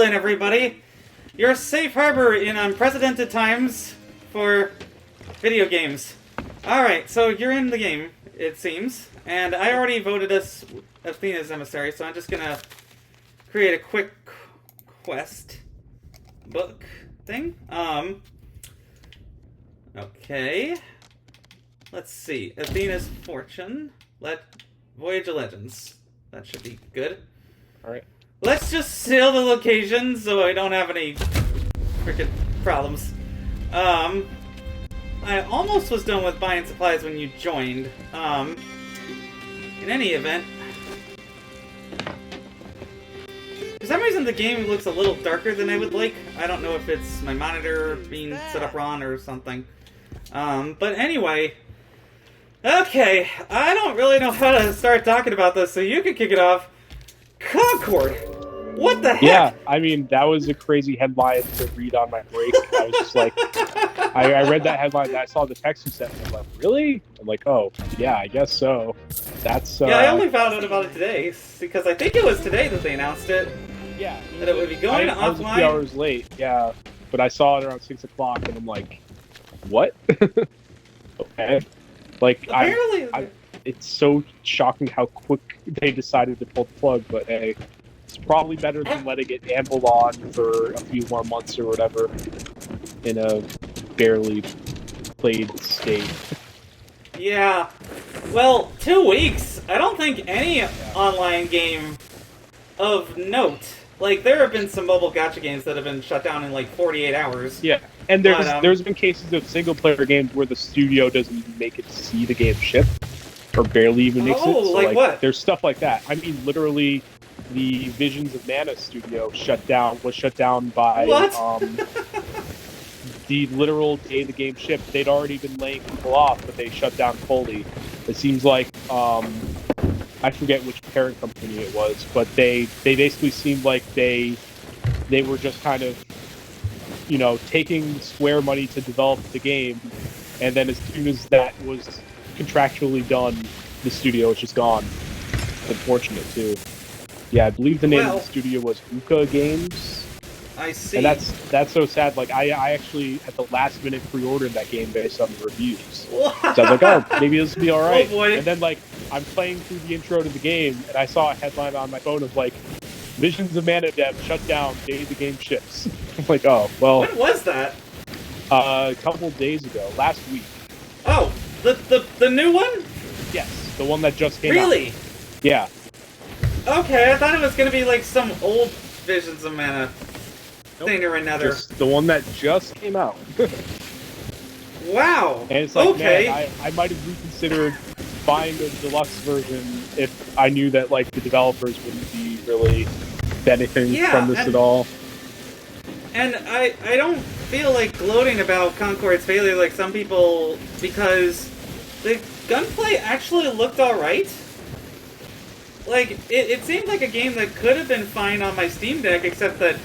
England, everybody! Your safe harbor in unprecedented times for video games. Alright, so you're in the game, it seems. And I already voted us Athena's emissary, so I'm just gonna create a quick quest book thing. Okay. Let's see. Athena's Fortune. Voyage of Legends. That should be good. Alright. Let's just seal the location so I don't have any freaking problems. I almost was done with buying supplies when you joined. In any event, for some reason the game looks a little darker than I would like. I don't know if it's my monitor being set up wrong or something. But anyway, okay, I don't really know how to start talking about this, so you can kick it off. Concord! What the heck? Yeah, I mean, that was a crazy headline to read on my break. I was just like, I read that headline and I saw the text you sent me. I'm like, really? I'm like, oh, yeah, I guess so. That's yeah, I only found out about it today, because I think it was today that they announced it. Yeah. That it would be going offline. I was a few hours late, yeah. But I saw it around 6 o'clock and I'm like, what? Okay. Like, apparently, it's so shocking how quick they decided to pull the plug, but hey, it's probably better than letting it amble on for a few more months or whatever in a barely played state. Yeah. Well, 2 weeks. I don't think any online game of note. Like, there have been some mobile gacha games that have been shut down in like 48 hours. Yeah, and there's been cases of single-player games where the studio doesn't even make it to see the game ship, or barely even makes it. So, like what? There's stuff like that. I mean, literally, the Visions of Mana studio was shut down by the literal day the game shipped. They'd already been laying people off, but they shut down fully. It seems like I forget which parent company it was, but they basically seemed like they were just kind of, you know, taking Square money to develop the game, and then as soon as that was contractually done, the studio was just gone. It's unfortunate too. Yeah, I believe the name of the studio was Uka Games. I see. And that's so sad. Like, I actually, at the last minute, pre-ordered that game based on the reviews. So I was like, oh, maybe this will be alright. Oh, boy. And then, like, I'm playing through the intro to the game, and I saw a headline on my phone of, like, Visions of Mana Dev shut down, day the game ships. I'm like, oh, well. When was that? A couple days ago, last week. Oh, the new one? Yes, the one that just came out. Really? Yeah. Okay, I thought it was going to be like some old Visions of Mana thing or another. Just the one that just came out. Wow. And it's like, okay. man, I might have reconsidered buying the deluxe version if I knew that, like, the developers wouldn't be really benefiting from this at all. And I don't feel like gloating about Concord's failure like some people, because the gunplay actually looked alright. Like, it seemed like a game that could have been fine on my Steam Deck, except that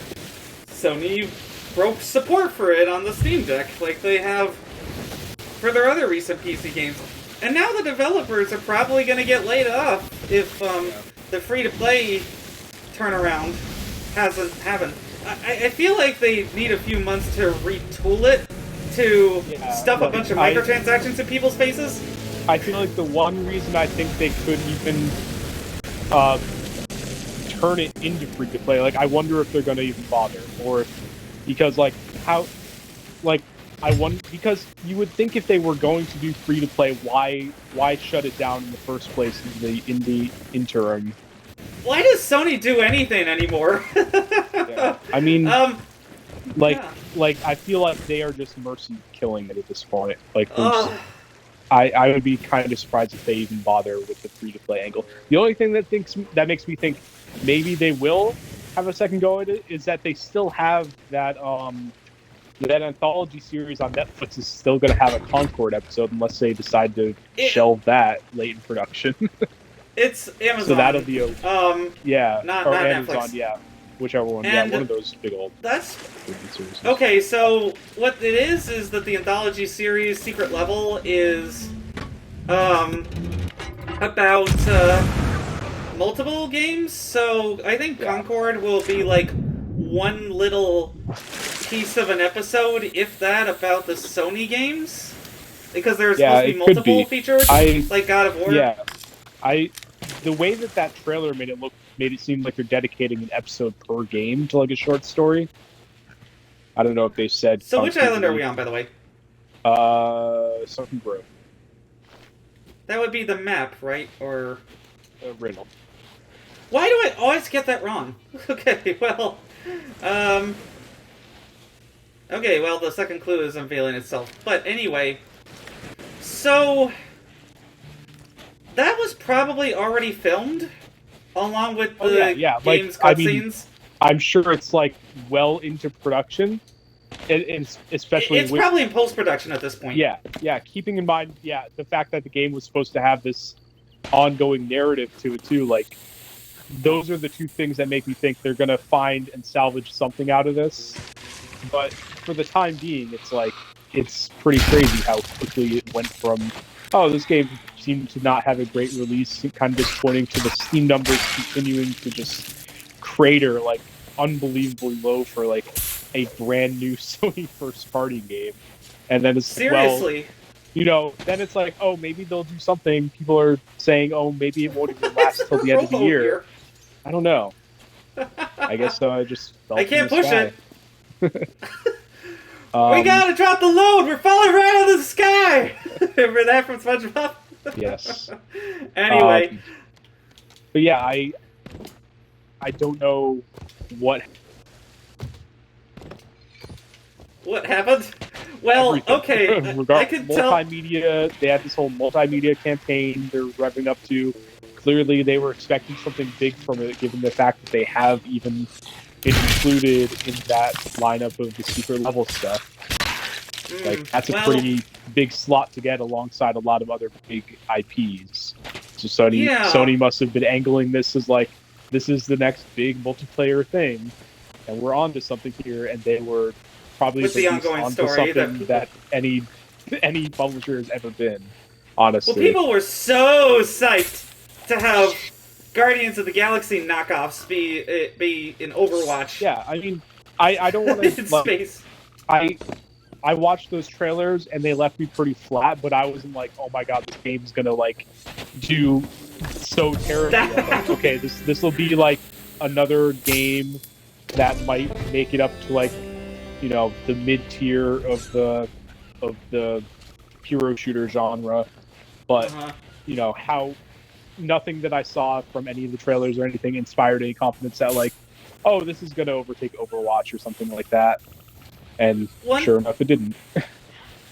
Sony broke support for it on the Steam Deck, like they have for their other recent PC games. And now the developers are probably going to get laid off if the free-to-play turnaround haven't. I feel like they need a few months to retool it, to stuff a bunch of microtransactions in people's faces. I feel like the one reason I think they could even turn it into free-to-play, like, I wonder if they're going to even bother, or because, like, how, like, because you would think if they were going to do free-to-play, why shut it down in the first place in the interim? Why does Sony do anything anymore? Yeah. I mean, like, I feel like they are just mercy killing it at this point. Like, I would be kind of surprised if they even bother with the free-to-play angle. The only thing that makes me think maybe they will have a second go at it is that they still have that that anthology series on Netflix is still going to have a Concord episode unless they decide to shelve that late in production. It's Amazon. So that'll be not Amazon, Netflix. Yeah, whichever one. And one of those big old. That's okay. So what it is that the anthology series Secret Level is about multiple games. So I think Concord will be like one little piece of an episode, if that, about the Sony games? Because there's supposed to be multiple features, like God of War. Yeah, the way that trailer made it seem like they're dedicating an episode per game to like a short story. I don't know if they said. So which island are we on, by the way? Sunken Grove. That would be the map, right? Or Riddle. Why do I always get that wrong? Okay, well, okay, well, the second clue is unveiling itself. But anyway, so that was probably already filmed, along with the game's cutscenes. I'm sure it's like well into production, and especially it's probably in post-production at this point. Yeah. Keeping in mind, the fact that the game was supposed to have this ongoing narrative to it too, like. Those are the two things that make me think they're going to find and salvage something out of this. But for the time being, it's pretty crazy how quickly it went from, this game seemed to not have a great release, kind of disappointing, to the Steam numbers continuing to just crater, like, unbelievably low for, like, a brand new Sony first-party game. And then it's seriously. Then it's like, maybe they'll do something. People are saying, maybe it won't even last till the end of the year. I don't know. I guess I just fell I can't push it. We gotta drop the load. We're falling right out of the sky. Remember that from SpongeBob? Yes. Anyway. But yeah, I don't know what happened. Well, okay. I can tell. Multimedia. They had this whole multimedia campaign they're revving up to. Clearly, they were expecting something big from it, given the fact that they have even included in that lineup of the secret level stuff. That's a pretty big slot to get alongside a lot of other big IPs. So Sony must have been angling this as like, this is the next big multiplayer thing, and we're on to something here, and they were probably with the ongoing story something that any publisher has ever been, honestly. Well, people were so psyched to have Guardians of the Galaxy knockoffs be in Overwatch. Yeah, I mean, I don't want to... in space. I watched those trailers, and they left me pretty flat, but I wasn't like, oh my god, this game's gonna, like, do so terribly. Like, okay, this will be, like, another game that might make it up to, like, the mid-tier of the hero shooter genre, but, how... Nothing that I saw from any of the trailers or anything inspired any confidence that, like, this is going to overtake Overwatch or something like that. And sure enough, it didn't.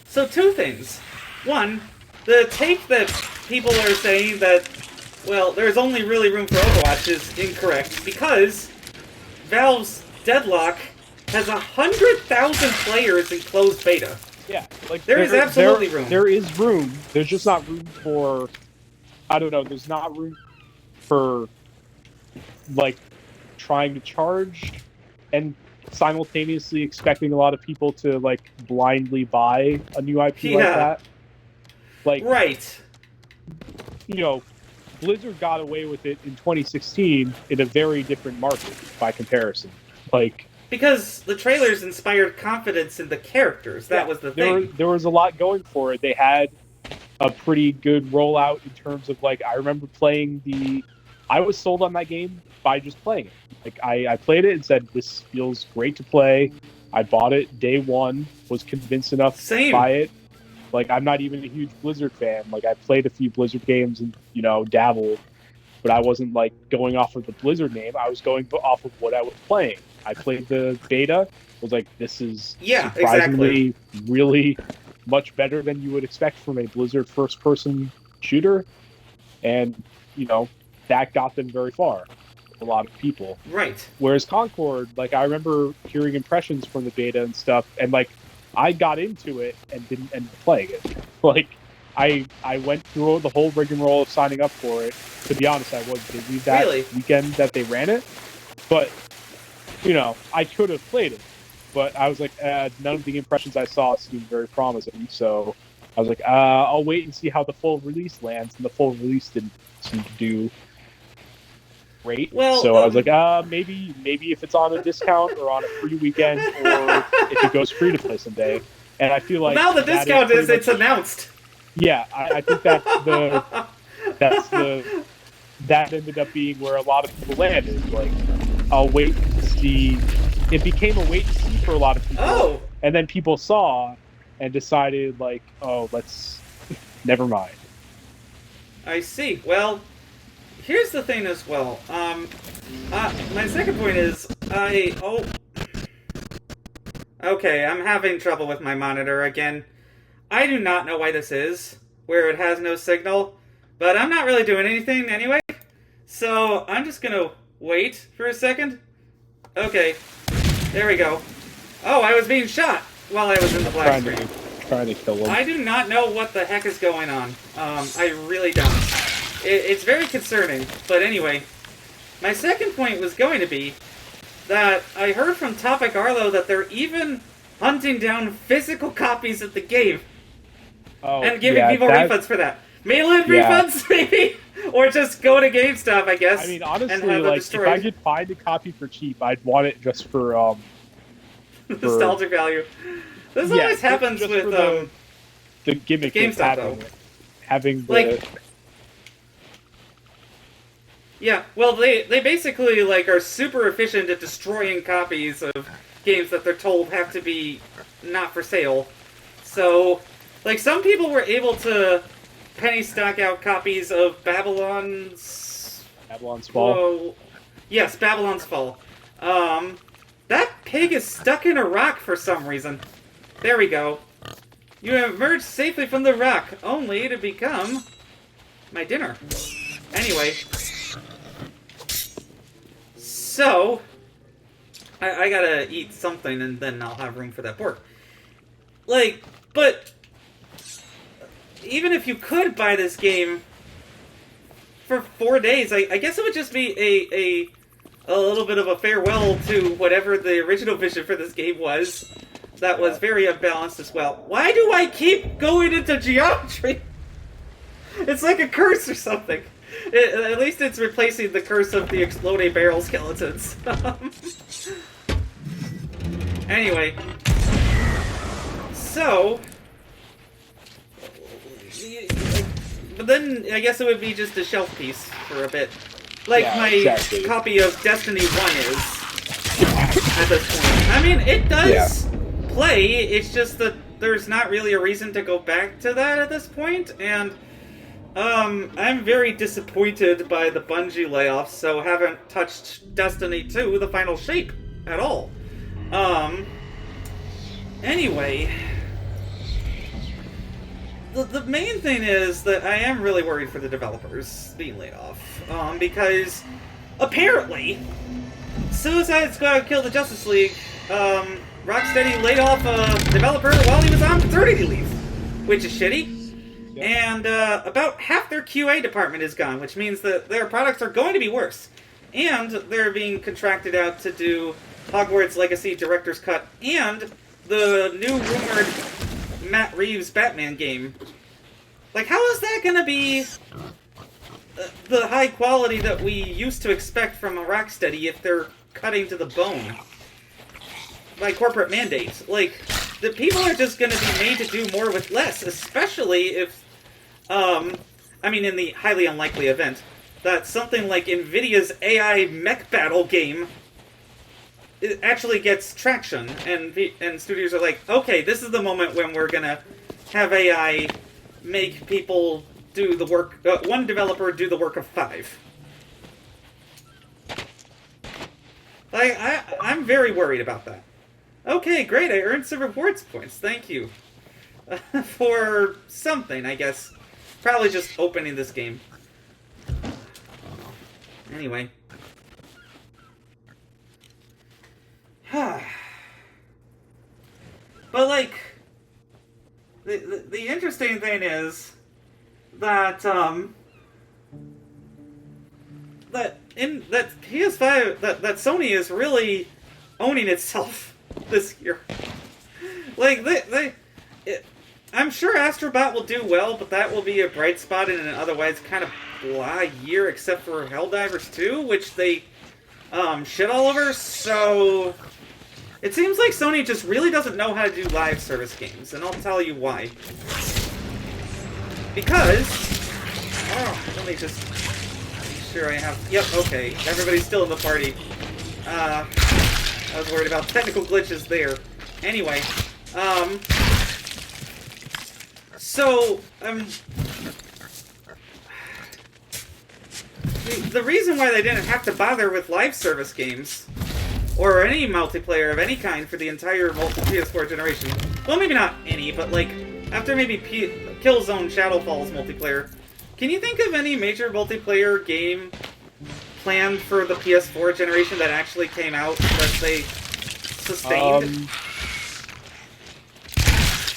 So, two things. One, the take that people are saying that, well, there's only really room for Overwatch is incorrect, because Valve's Deadlock has 100,000 players in closed beta. Yeah, like there is absolutely room. There is room. There's just not room for... I don't know, there's not room for, like, trying to charge and simultaneously expecting a lot of people to, like, blindly buy a new IP like that. Like, right. Blizzard got away with it in 2016 in a very different market by comparison. Like, because the trailers inspired confidence in the characters. That was the thing. There was a lot going for it. They had a pretty good rollout in terms of, like, I remember playing I was sold on that game by just playing it. Like, I played it and said, this feels great to play. I bought it day one, was convinced enough to buy it. Like, I'm not even a huge Blizzard fan. Like, I played a few Blizzard games and, dabbled, but I wasn't, like, going off of the Blizzard name. I was going off of what I was playing. I played the beta, was like, this is surprisingly really much better than you would expect from a Blizzard first-person shooter, and that got them very far. A lot of people, right? Whereas Concord, like, I remember hearing impressions from the beta and stuff, and like I got into it and didn't end up playing it. Like, I went through the whole rigmarole of signing up for it. To be honest, I was busy that weekend that they ran it, but I could have played it. But I was like, none of the impressions I saw seemed very promising. So I was like, I'll wait and see how the full release lands. And the full release didn't seem to do great. Well, so I was like, maybe if it's on a discount or on a free weekend, or if it goes free to play someday. And I feel like now the that discount is pretty it's much- announced. Yeah, I think that ended up being where a lot of people landed. Like, I'll wait to see. It became a wait and see for a lot of people. Oh, And then people saw and decided, like, oh, let's never mind. I see. Well, here's the thing as well. My second point is okay, I'm having trouble with my monitor again. I do not know why this is, where it has no signal, but I'm not really doing anything anyway. So I'm just gonna wait for a second. Okay, there we go. Oh, I was being shot while I was in the black screen. Trying to kill him. I do not know what the heck is going on. I really don't. It's very concerning. But anyway, my second point was going to be that I heard from Topic Arlo that they're even hunting down physical copies of the game and giving people refunds for that. Mail-in refunds, maybe? Or just go to GameStop, I guess. I mean, honestly, and have like, destroyed. if I could find a copy for cheap, I'd want it just for nostalgic value. This always happens just with the gimmick GameStop, of having the like, yeah, well, they basically like are super efficient at destroying copies of games that they're told have to be not for sale. So, like, some people were able to penny stock out copies of Babylon's Fall. Whoa. Yes, Babylon's Fall. That pig is stuck in a rock for some reason. There we go. You have emerged safely from the rock, only to become my dinner. Anyway. So, I gotta eat something and then I'll have room for that pork. Like, but even if you could buy this game for 4 days, I guess it would just be a little bit of a farewell to whatever the original vision for this game was. That was very unbalanced as well. Why do I keep going into geometry? It's like a curse or something. At least it's replacing the curse of the exploding barrel skeletons. Anyway. So. But then I guess it would be just a shelf piece for a bit. Like my copy of Destiny 1 is at this point. I mean, it does play, it's just that there's not really a reason to go back to that at this point, and I'm very disappointed by the Bungie layoffs, so haven't touched Destiny 2, the final shape, at all. Anyway, the main thing is that I am really worried for the developers being laid off, because apparently Suicide Squad Kill the Justice League, Rocksteady laid off a developer while he was on paternity leave, which is shitty. Yep. And about half their QA department is gone, which means that their products are going to be worse. And they're being contracted out to do Hogwarts Legacy Director's Cut and the new rumored Matt Reeves Batman game. Like, how is that going to be the high quality that we used to expect from a Rocksteady if they're cutting to the bone by corporate mandate? Like, the people are just going to be made to do more with less, especially if, I mean, in the highly unlikely event that something like NVIDIA's AI mech battle game it actually gets traction, and studios are like, okay, this is the moment when we're going to have AI make people do the work, one developer do the work of 5. Like, I'm very worried about that. Okay, great, I earned some rewards points, thank you. For something, I guess. Probably just opening this game. Anyway. But, like, the interesting thing is that, that PS5, that Sony is really owning itself this year. Like, I'm sure Astrobot will do well, but that will be a bright spot in an otherwise kind of blah year, except for Helldivers 2, which they shit all over. So it seems like Sony just really doesn't know how to do live service games, and I'll tell you why. Because let me just make sure I have. Yep, okay, everybody's still in the party. I was worried about technical glitches there. Anyway, the reason why they didn't have to bother with live service games, or any multiplayer of any kind for the entire PS4 generation, well, maybe not any, but like, after maybe Killzone Shadowfall's multiplayer, can you think of any major multiplayer game planned for the PS4 generation that actually came out that they sustained?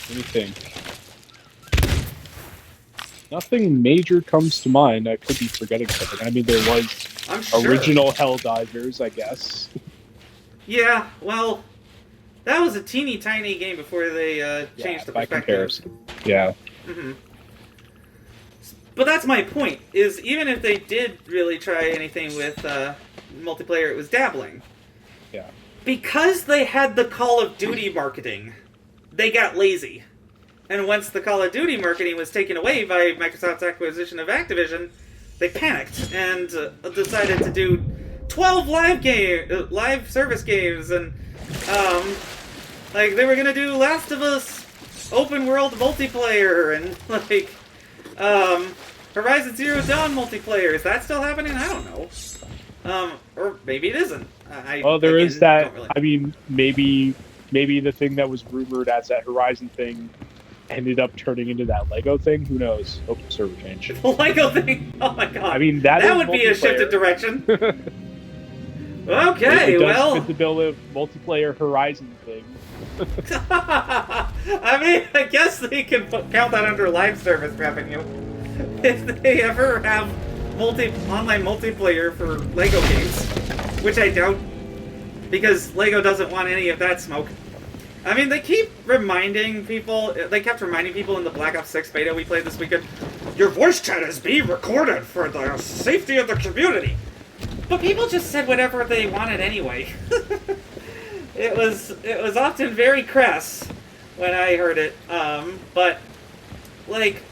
Let me think. Nothing major comes to mind. I could be forgetting something. I mean, there was original Helldivers, I guess. Yeah, well, that was a teeny tiny game before they changed the perspective. By comparison. Yeah. Mm-hmm. But that's my point, is even if they did really try anything with multiplayer, it was dabbling. Yeah. Because they had the Call of Duty marketing, they got lazy. And once the Call of Duty marketing was taken away by Microsoft's acquisition of Activision, they panicked and decided to do 12 live service games, and like they were gonna do Last of Us open world multiplayer, and like Horizon Zero Dawn multiplayer. Is that still happening? I don't know. Or maybe it isn't. Well, there is that. Really... I mean, maybe the thing that was rumored as that Horizon thing ended up turning into that Lego thing. Who knows? Open server change. The Lego thing? Oh my god. I mean, that would be a shift in direction. Okay, it does well... fit the bill of multiplayer Horizon thing. I mean, I guess they can count that under live service revenue. If they ever have online multiplayer for Lego games. Which I doubt, because Lego doesn't want any of that smoke. I mean, they keep reminding people, they kept reminding people in the Black Ops 6 beta we played this weekend, your voice chat is being recorded for the safety of the community. But people just said whatever they wanted anyway. It was often very crass when I heard it. But, like,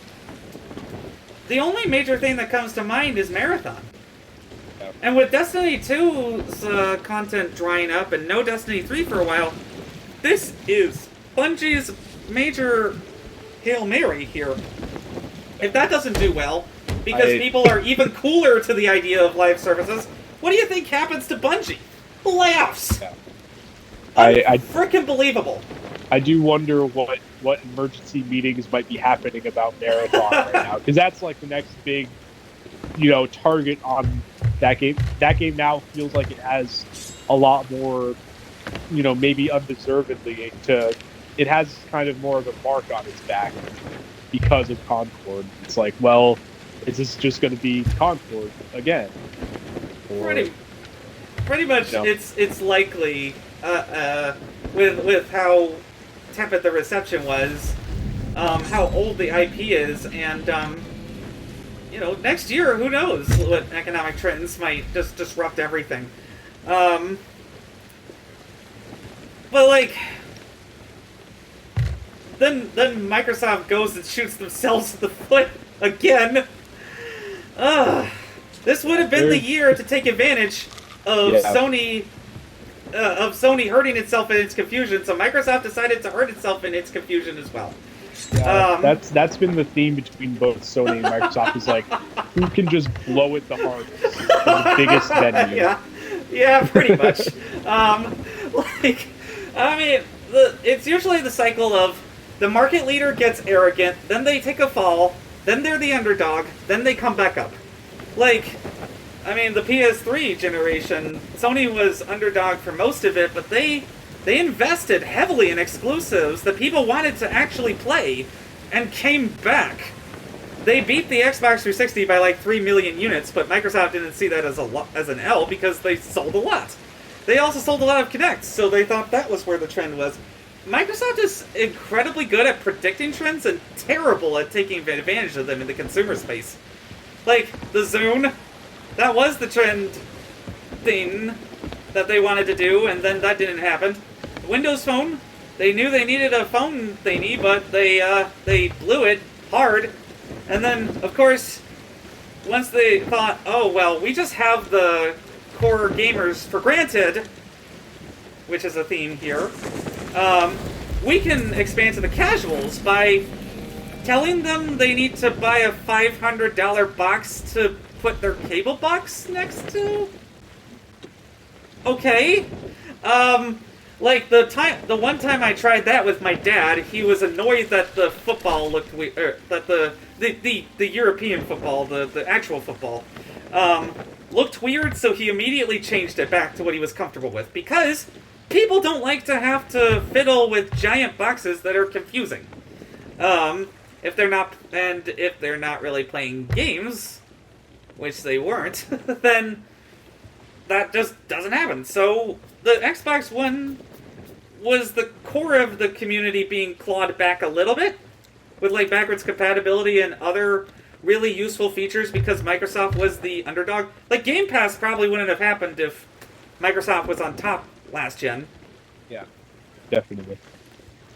the only major thing that comes to mind is Marathon. And with Destiny 2's content drying up and no Destiny 3 for a while, this is Bungie's major Hail Mary here. If that doesn't do well, because people are even cooler to the idea of live services, what do you think happens to Bungie? Layoffs! Yeah. Frickin' believable. I do wonder what emergency meetings might be happening about Marathon right now, because that's like the next big, target on that game. That game now feels like it has a lot more, maybe undeservedly it has kind of more of a mark on its back because of Concord. It's like, well, is this just going to be Concord again? Or, pretty much, it's likely with how tepid the reception was, how old the IP is, and next year, who knows what economic trends might just disrupt everything. But like, then Microsoft goes and shoots themselves in the foot again. This would have been the year to take advantage of Sony hurting itself in its confusion. So Microsoft decided to hurt itself in its confusion as well. Yeah, that's been the theme between both Sony and Microsoft. Is like, who can just blow it the hardest, the biggest venue. Yeah, pretty much. It's usually the cycle of the market leader gets arrogant, then they take a fall, then they're the underdog, then they come back up. Like, I mean, the PS3 generation, Sony was underdog for most of it, but they invested heavily in exclusives that people wanted to actually play, and came back. They beat the Xbox 360 by like 3 million units, but Microsoft didn't see that as an L because they sold a lot. They also sold a lot of Kinects, so they thought that was where the trend was. Microsoft is incredibly good at predicting trends and terrible at taking advantage of them in the consumer space. Like, the Zune, that was the trend thing that they wanted to do, and then that didn't happen. Windows Phone, they knew they needed a phone thingy, but they blew it hard. And then, of course, once they thought, oh, well, we just have the core gamers for granted, which is a theme here, we can expand to the casuals by telling them they need to buy a $500 box to put their cable box next to? Okay. Like, the one time I tried that with my dad, he was annoyed that the football looked weird, that the European football, the actual football, looked weird, so he immediately changed it back to what he was comfortable with, because people don't like to have to fiddle with giant boxes that are confusing. If they're not really playing games, which they weren't, then that just doesn't happen. So the Xbox One was the core of the community being clawed back a little bit, with like backwards compatibility and other really useful features because Microsoft was the underdog. Like Game Pass probably wouldn't have happened if Microsoft was on top last gen. Yeah, definitely.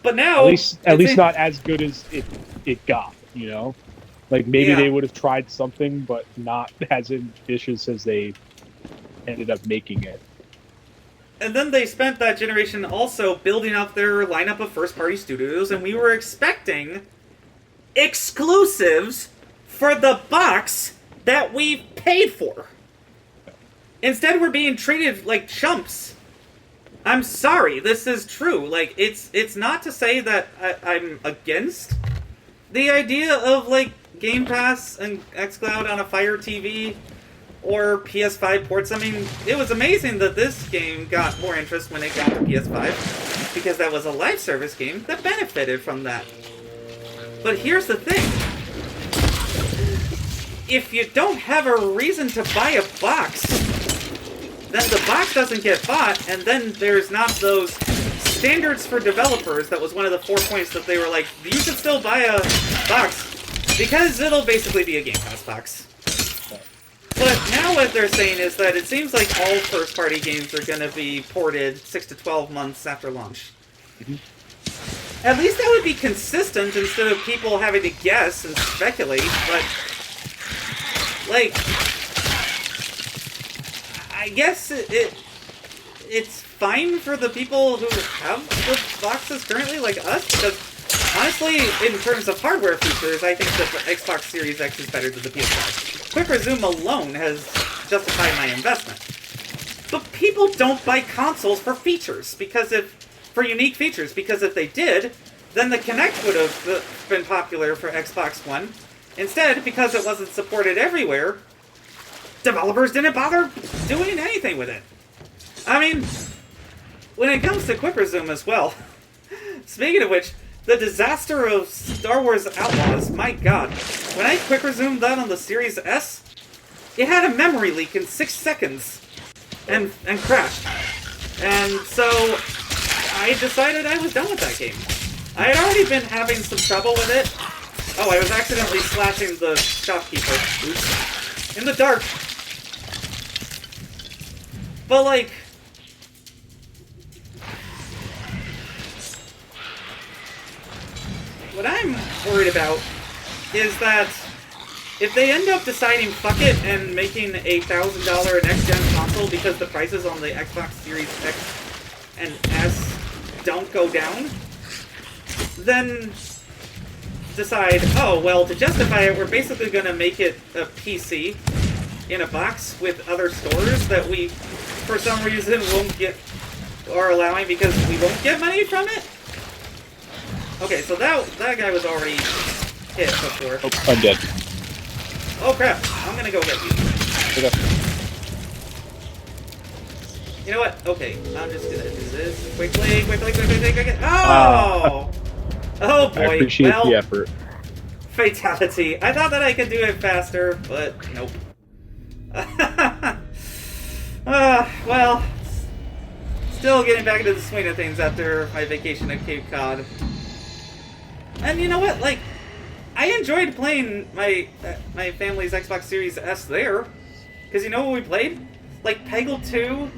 But now, at least not as good as it got. You know, like maybe they would have tried something, but not as ambitious as they ended up making it. And then they spent that generation also building up their lineup of first-party studios, and we were expecting exclusives for the box that we paid for. Instead, we're being treated like chumps. I'm sorry, this is true. Like, it's not to say that I'm against the idea of, like, Game Pass and xCloud on a Fire TV or PS5 ports. I mean, it was amazing that this game got more interest when it got to PS5, because that was a live service game that benefited from that. But here's the thing. If you don't have a reason to buy a box, then the box doesn't get bought, and then there's not those standards for developers. That was one of the 4 points that they were like, you should still buy a box, because it'll basically be a Game Pass box. But now what they're saying is that it seems like all first-party games are going to be ported 6 to 12 months after launch. Mm-hmm. At least that would be consistent instead of people having to guess and speculate, but, like, I guess it's fine for the people who have the boxes currently, like us, because honestly, in terms of hardware features, I think that the Xbox Series X is better than the PS5. Quick Resume alone has justified my investment. But people don't buy consoles for features, for unique features, because if they did, then the Kinect would have been popular for Xbox One. Instead, because it wasn't supported everywhere, developers didn't bother doing anything with it. I mean, when it comes to Quick Resume as well, speaking of which, the disaster of Star Wars Outlaws, my god. When I quick resumed that on the Series S, it had a memory leak in 6 seconds and crashed. And so I decided I was done with that game. I had already been having some trouble with it. Oh, I was accidentally slashing the shopkeeper. Oops. In the dark. But like, what I'm worried about is that if they end up deciding fuck it and making a $1,000 next-gen console because the prices on the Xbox Series X and S don't go down, then decide, oh, well, to justify it, we're basically going to make it a PC in a box with other stores that we, for some reason, won't get, or allowing because we won't get money from it? Okay, so that guy was already hit before. Oh, I'm dead. Oh crap, I'm gonna go get you. Okay. You know what? Okay, I'm just gonna do this quickly. Oh! Oh boy, I appreciate the effort. Fatality. I thought that I could do it faster, but nope. still getting back into the swing of things after my vacation at Cape Cod. And you know what? Like, I enjoyed playing my family's Xbox Series S there. Because you know what we played? Like Peggle 2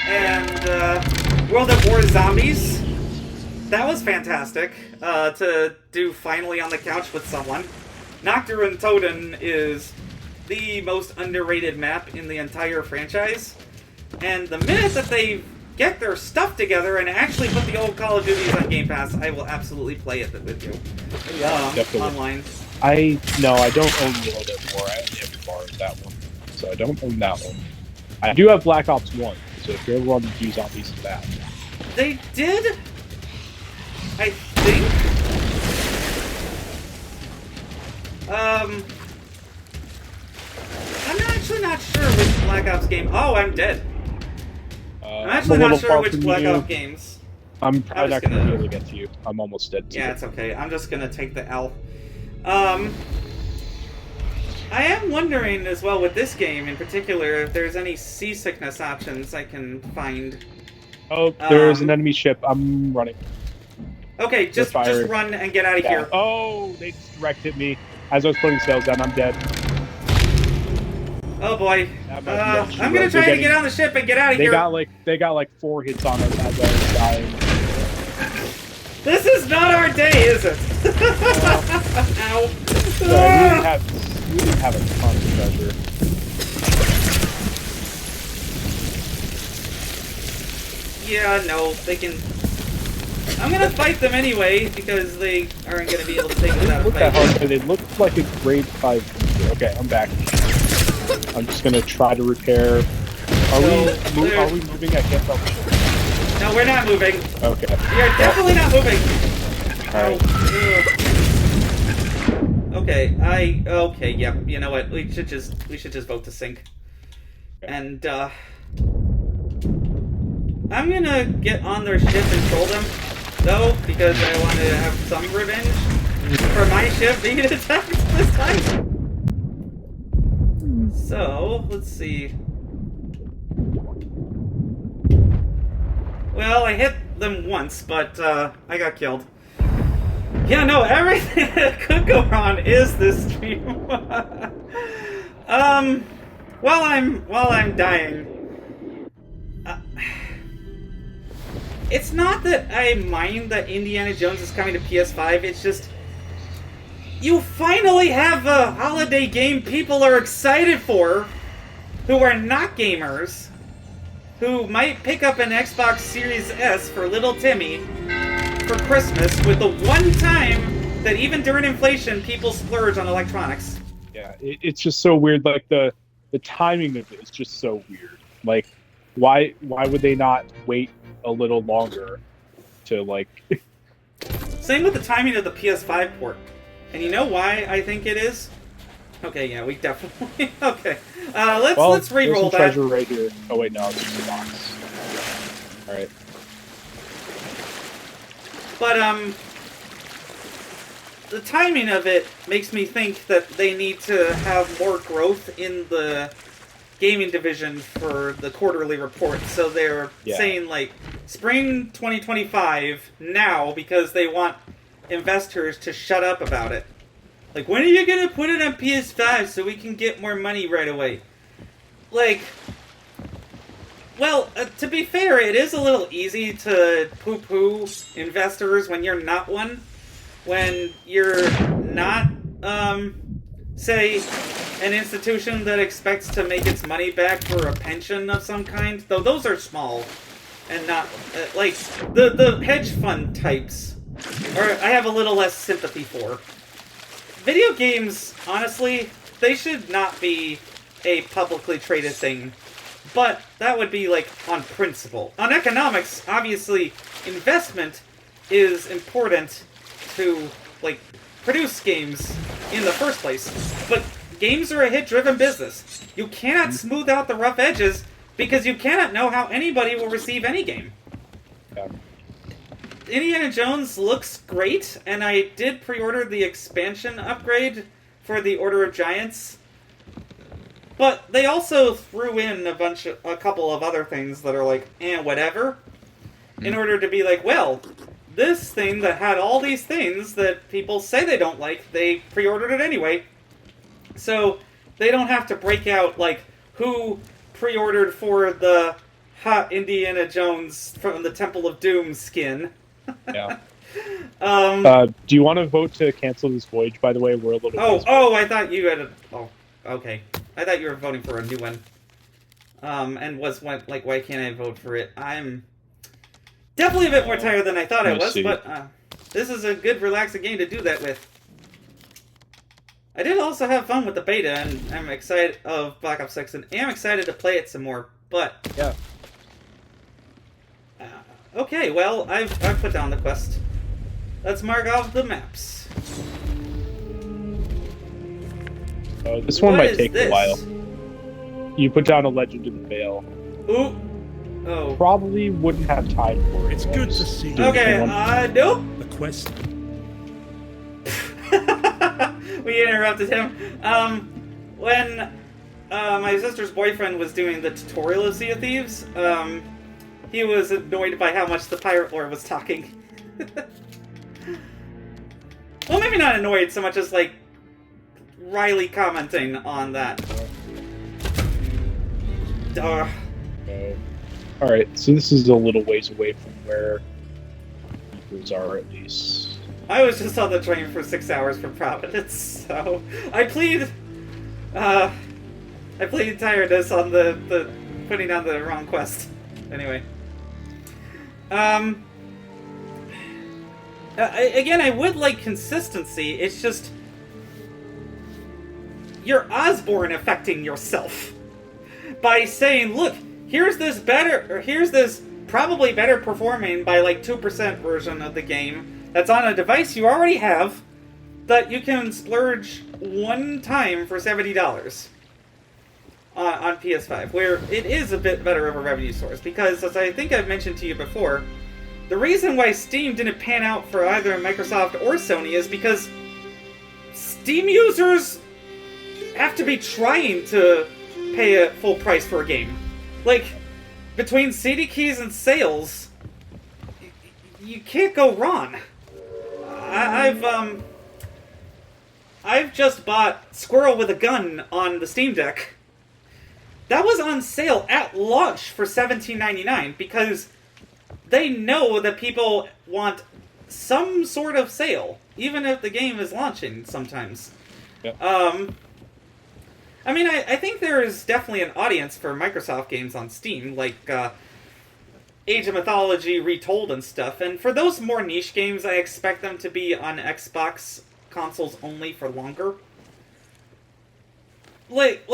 and World at War Zombies. That was fantastic to do finally on the couch with someone. Nocturne Totem is the most underrated map in the entire franchise. And the minute that they get their stuff together and actually put the old Call of Duties on Game Pass, I will absolutely play it with you. Definitely. Online. I don't own World at War. I only have borrowed that one. So I don't own that one. I do have Black Ops 1, so if you ever want to do zombies in that. They did, I think. I'm actually not sure which Black Ops game. Oh, I'm dead. I'm actually not sure which Black Ops games. I'm probably not going to be able to get to you. I'm almost dead too. Yeah, it's okay. I'm just going to take the L. I am wondering as well with this game in particular if there's any seasickness options I can find. Oh, there's an enemy ship. I'm running. Okay, just run and get out of here. Oh, they just directed me as I was putting sails down. I'm dead. Oh boy. I'm gonna try to get on the ship and get out of here. They got like 4 hits on us as I was dying. This is not our day, is it? Ow. So we didn't have a ton of treasure. Yeah, no, they can. I'm gonna fight them anyway because they aren't gonna be able to take us out of fight. They look like a grade 5. Okay, I'm back. I'm just gonna try to repair. Are we moving? I can't tell. No, we're not moving. Okay. We are definitely not moving. Alright. Okay, okay, yep. You know what? We should just vote to sink. And I'm gonna get on their ship and troll them, though, because I want to have some revenge for my ship being attacked this time. So, let's see. Well, I hit them once, but I got killed. Yeah, no, everything that could go wrong is this stream. While I'm dying, it's not that I mind that Indiana Jones is coming to PS5. It's just you finally have a holiday game people are excited for, who are not gamers, who might pick up an Xbox Series S for little Timmy for Christmas with the one time that even during inflation people splurge on electronics. Yeah, it's just so weird. Like the timing of it is just so weird. Like, why would they not wait a little longer to like? Same with the timing of the PS5 port. And you know why I think it is? Okay, yeah, we definitely okay. Let's re-roll that. Treasure right here. Oh wait, no, it's just a box. All right. But the timing of it makes me think that they need to have more growth in the gaming division for the quarterly report. So they're saying like spring 2025 now because they want investors to shut up about it. Like, when are you gonna put it on PS5 so we can get more money right away? Like, well, to be fair, it is a little easy to poo-poo investors when you're not one. When you're not, say, an institution that expects to make its money back for a pension of some kind. Though those are small and not, like, the hedge fund types. Or I have a little less sympathy for. Video games, honestly, they should not be a publicly traded thing. But that would be, like, on principle. On economics, obviously, investment is important to, like, produce games in the first place. But games are a hit-driven business. You cannot smooth out the rough edges because you cannot know how anybody will receive any game. Yeah. Indiana Jones looks great, and I did pre-order the expansion upgrade for the Order of Giants. But they also threw in a couple of other things that are like, whatever. in order to be like, well, this thing that had all these things that people say they don't like, they pre-ordered it anyway. So they don't have to break out, like, who pre-ordered for the hot Indiana Jones from the Temple of Doom skin. Yeah. Do you want to vote to cancel this voyage, by the way? We're a little... I thought you had okay. I thought you were voting for a new one. And why can't I vote for it? I'm definitely a bit more tired than I thought I was, but this is a good, relaxing game to do that with. I did also have fun with the beta, and I'm excited of Black Ops 6, and am excited to play it some more, but... Yeah. Okay, well, I've put down the quest. Let's mark off the maps. This one might take a while. You put down a Legend in the Vale. Ooh. Oh. Probably wouldn't have time for it. It's good to see you. Okay, nope. The quest. We interrupted him. When my sister's boyfriend was doing the tutorial of Sea of Thieves, he was annoyed by how much the Pirate Lord was talking. Well, maybe not annoyed so much as, like, wryly commenting on that. Alright, so this is a little ways away from where keepers are, at least. I was just on the train for 6 hours from Providence, so I plead tiredness on the putting on the wrong quest. Anyway. Again, I would like consistency. It's just you're Osborne affecting yourself by saying, look, here's this probably better performing by like 2% version of the game that's on a device you already have that you can splurge one time for $70 on PS5, where it is a bit better of a revenue source, because as I think I've mentioned to you before, the reason why Steam didn't pan out for either Microsoft or Sony is because Steam users have to be trying to pay a full price for a game. Like, between CD keys and sales, you can't go wrong. I've just bought Squirrel with a Gun on the Steam Deck. That was on sale at launch for $17.99 because they know that people want some sort of sale, even if the game is launching sometimes. Yep. I mean, I think there is definitely an audience for Microsoft games on Steam, like Age of Mythology Retold and stuff, and for those more niche games, I expect them to be on Xbox consoles only for longer. Like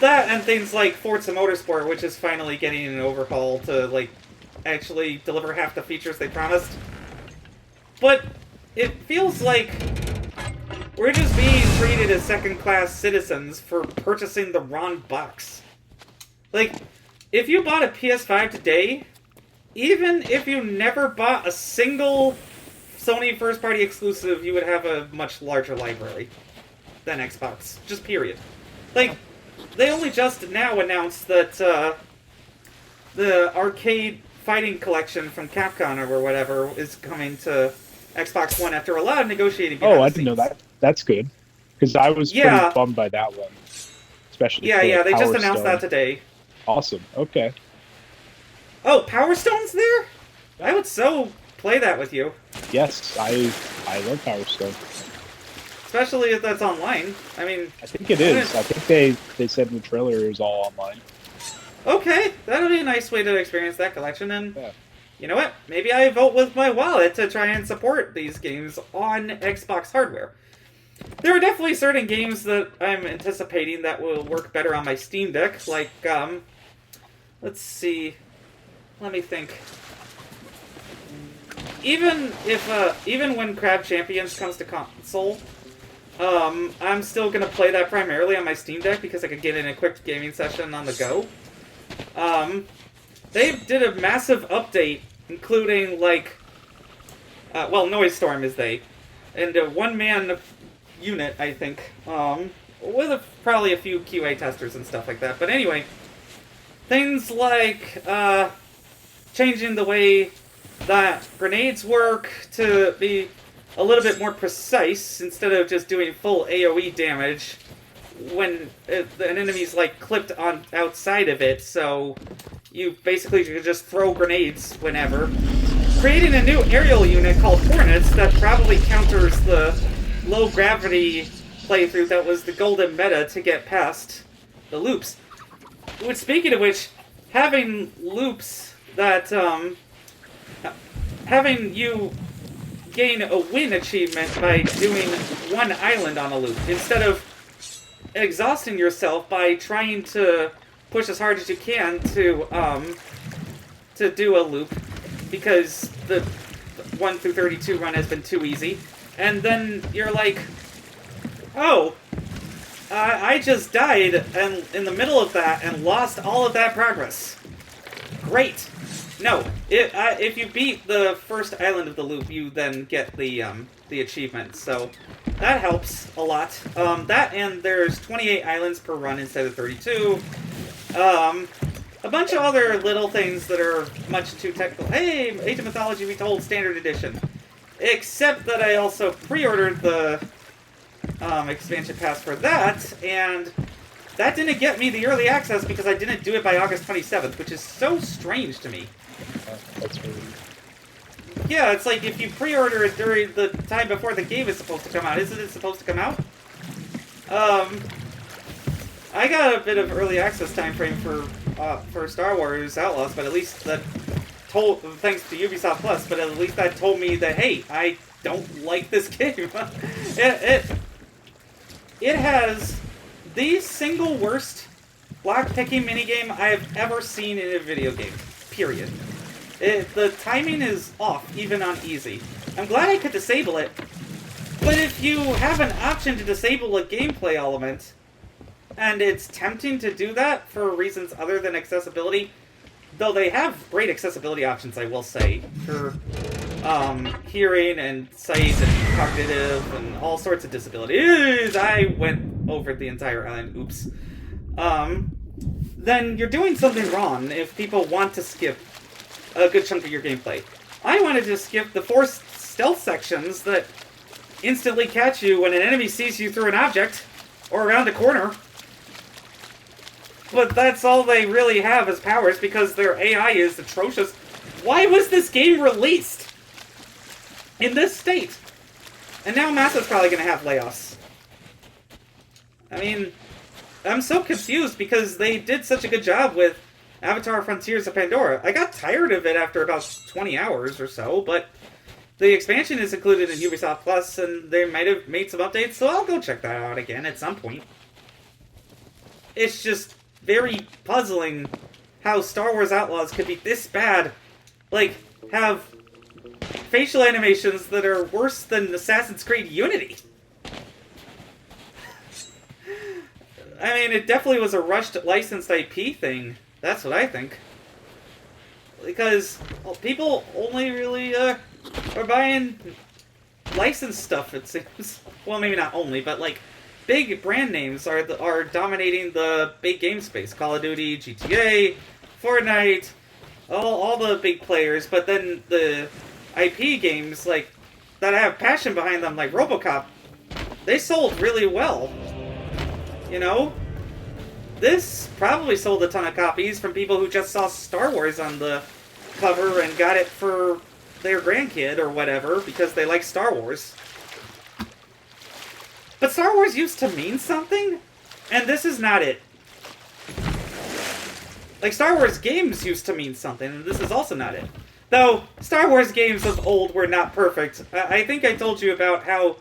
that, and things like Forza Motorsport, which is finally getting an overhaul to, like, actually deliver half the features they promised. But it feels like we're just being treated as second-class citizens for purchasing the wrong box. Like, if you bought a PS5 today, even if you never bought a single Sony first-party exclusive, you would have a much larger library than Xbox. Just period. Like, they only just now announced that the arcade fighting collection from Capcom or whatever is coming to Xbox One after a lot of negotiating. Oh, I didn't know that. That's good. Because I was pretty bummed by that one. Especially they Power just announced Stone. that today. Awesome. Okay. Oh, Power Stone's there? I would so play that with you. Yes, I love Power Stone. Especially if that's online. I mean... I think it is. I think they said in the trailer it was all online. Okay, that'll be a nice way to experience that collection, and... Yeah. You know what? Maybe I vote with my wallet to try and support these games on Xbox hardware. There are definitely certain games that I'm anticipating that will work better on my Steam Deck, like, let's see... Let me think. Even when Crab Champions comes to console, I'm still gonna play that primarily on my Steam Deck because I could get in a quick gaming session on the go. They did a massive update, including, like, Noise Storm is and a one-man unit, I think, with probably a few QA testers and stuff like that. But anyway, things like, changing the way that grenades work to be a little bit more precise instead of just doing full AoE damage when an enemy's like clipped on outside of it, so you basically can just throw grenades whenever. Creating a new aerial unit called Hornets that probably counters the low gravity playthrough that was the golden meta to get past the loops. Which, speaking of which, having loops that having you gain a win achievement by doing one island on a loop instead of exhausting yourself by trying to push as hard as you can to do a loop because the 1 through 32 run has been too easy, and then you're like, oh, I just died and in the middle of that and lost all of that progress. Great. No, if you beat the first island of the loop, you then get the achievement. So that helps a lot. That and there's 28 islands per run instead of 32. A bunch of other little things that are much too technical. Hey, Age of Mythology Retold Standard Edition. Except that I also pre-ordered the expansion pass for that, and that didn't get me the early access because I didn't do it by August 27th, which is so strange to me. That's really... Yeah, it's like if you pre-order it during the time before the game is supposed to come out, isn't it supposed to come out? I got a bit of early access time frame for Star Wars Outlaws, but at least that told, thanks to Ubisoft Plus, but at least that told me that, hey, I don't like this game. It has the single worst lockpicking minigame I have ever seen in a video game. Period. The timing is off, even on easy. I'm glad I could disable it, but if you have an option to disable a gameplay element, and it's tempting to do that for reasons other than accessibility, though they have great accessibility options, I will say, for hearing and sight and cognitive and all sorts of disabilities. I went over the entire island. Oops. Then you're doing something wrong if people want to skip a good chunk of your gameplay. I wanted to skip the 4 stealth sections that instantly catch you when an enemy sees you through an object or around a corner. But that's all they really have as powers because their AI is atrocious. Why was this game released in this state? And now Massa's probably going to have layoffs. I mean, I'm so confused because they did such a good job with Avatar Frontiers of Pandora. I got tired of it after about 20 hours or so, but the expansion is included in Ubisoft Plus, and they might have made some updates, so I'll go check that out again at some point. It's just very puzzling how Star Wars Outlaws could be this bad. Like, have facial animations that are worse than Assassin's Creed Unity. I mean, it definitely was a rushed licensed IP thing. That's what I think. Because people only really are buying licensed stuff, it seems. Well, maybe not only, but like big brand names are dominating the big game space. Call of Duty, GTA, Fortnite, all the big players. But then the IP games like that have passion behind them, like RoboCop, they sold really well. You know? This probably sold a ton of copies from people who just saw Star Wars on the cover and got it for their grandkid or whatever because they like Star Wars. But Star Wars used to mean something, and this is not it. Like, Star Wars games used to mean something, and this is also not it. Though, Star Wars games of old were not perfect. I think I told you about how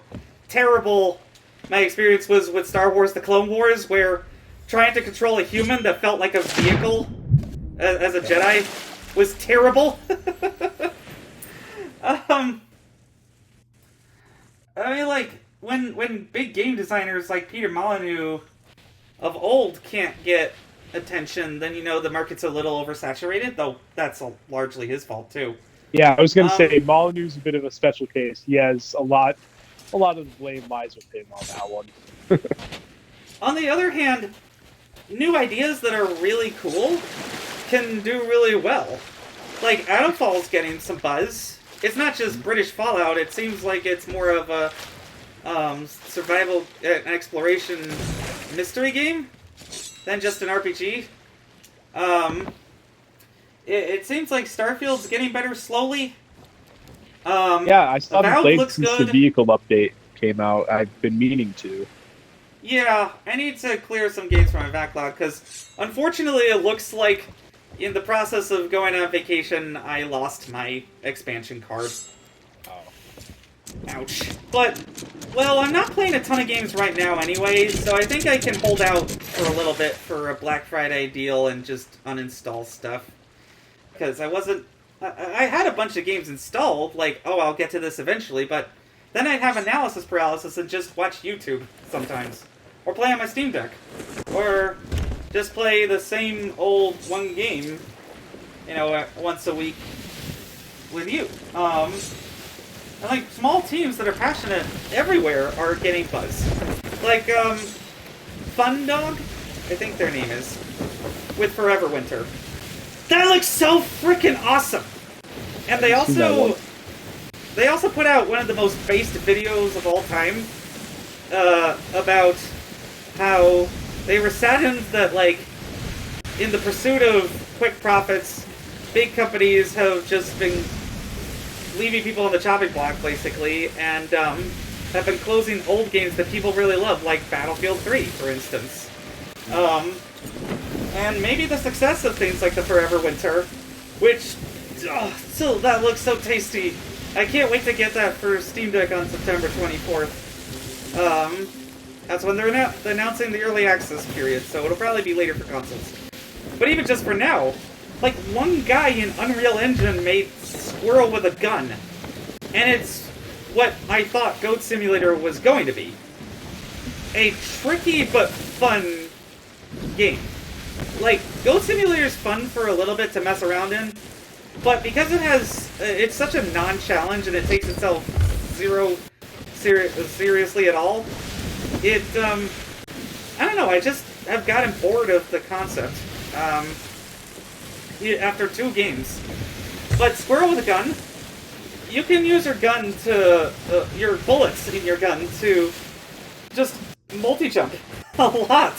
terrible my experience was with Star Wars The Clone Wars, where trying to control a human that felt like a vehicle as a Jedi was terrible. I mean, like, when big game designers like Peter Molyneux of old can't get attention, then you know the market's a little oversaturated, though that's largely his fault, too. Yeah, I was going to say, Molyneux's a bit of a special case. He has a lot of the blame lies with him on that one. On the other hand, new ideas that are really cool can do really well. like, Adamfall's getting some buzz. It's not just British Fallout, it seems like it's more of a survival exploration mystery game than just an RPG. It seems like Starfield's getting better slowly. Yeah, I still haven't played looks since the good. vehicle update came out. I've been meaning to. Yeah, I need to clear some games from my backlog, because unfortunately it looks like in the process of going on vacation, I lost my expansion card. Oh. Ouch. But, well, I'm not playing a ton of games right now anyway, so I think I can hold out for a little bit for a Black Friday deal and just uninstall stuff. Because I had a bunch of games installed, like, oh, I'll get to this eventually, but then I'd have analysis paralysis and just watch YouTube sometimes. Or play on my Steam Deck. Or just play the same old one game, you know, once a week with you. And like, small teams that are passionate everywhere are getting buzz. Like, Fun Dog, I think their name is, with Forever Winter. That looks so freaking awesome! And they also put out one of the most based videos of all time, about how they were saddened that, like, in the pursuit of quick profits, big companies have just been leaving people on the chopping block, basically, and have been closing old games that people really love, like Battlefield 3, for instance. And maybe the success of things like the Forever Winter, which, still, that looks so tasty. I can't wait to get that for Steam Deck on September 24th. That's when they're announcing the early access period, so it'll probably be later for consoles. But even just for now, like, one guy in Unreal Engine made Squirrel with a Gun, and it's what I thought Goat Simulator was going to be. A tricky but fun game. Like, Goat Simulator is fun for a little bit to mess around in, but because it's such a non-challenge and it takes itself seriously at all, I don't know, I just have gotten bored of the concept, after 2 games. But Squirrel with a Gun, you can use your gun your bullets in your gun to just multi-jump a lot.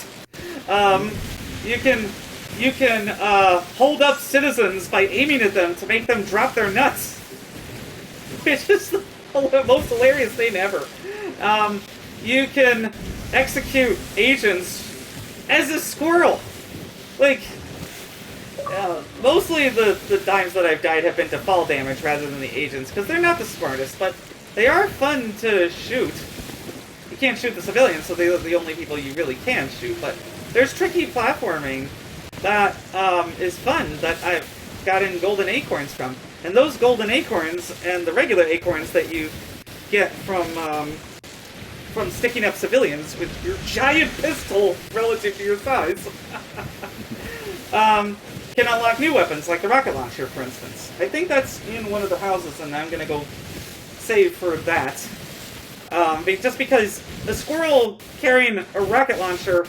You can hold up citizens by aiming at them to make them drop their nuts. Which is the most hilarious thing ever. You can execute agents as a squirrel. Like, mostly the times that I've died have been to fall damage rather than the agents, because they're not the smartest, but they are fun to shoot. You can't shoot the civilians, so they're the only people you really can shoot, but there's tricky platforming that is fun that I've gotten golden acorns from. And those golden acorns and the regular acorns that you get from sticking up civilians with your giant pistol relative to your size can unlock new weapons, like the rocket launcher, for instance. I think that's in one of the houses, and I'm gonna go save for that. Just because the squirrel carrying a rocket launcher,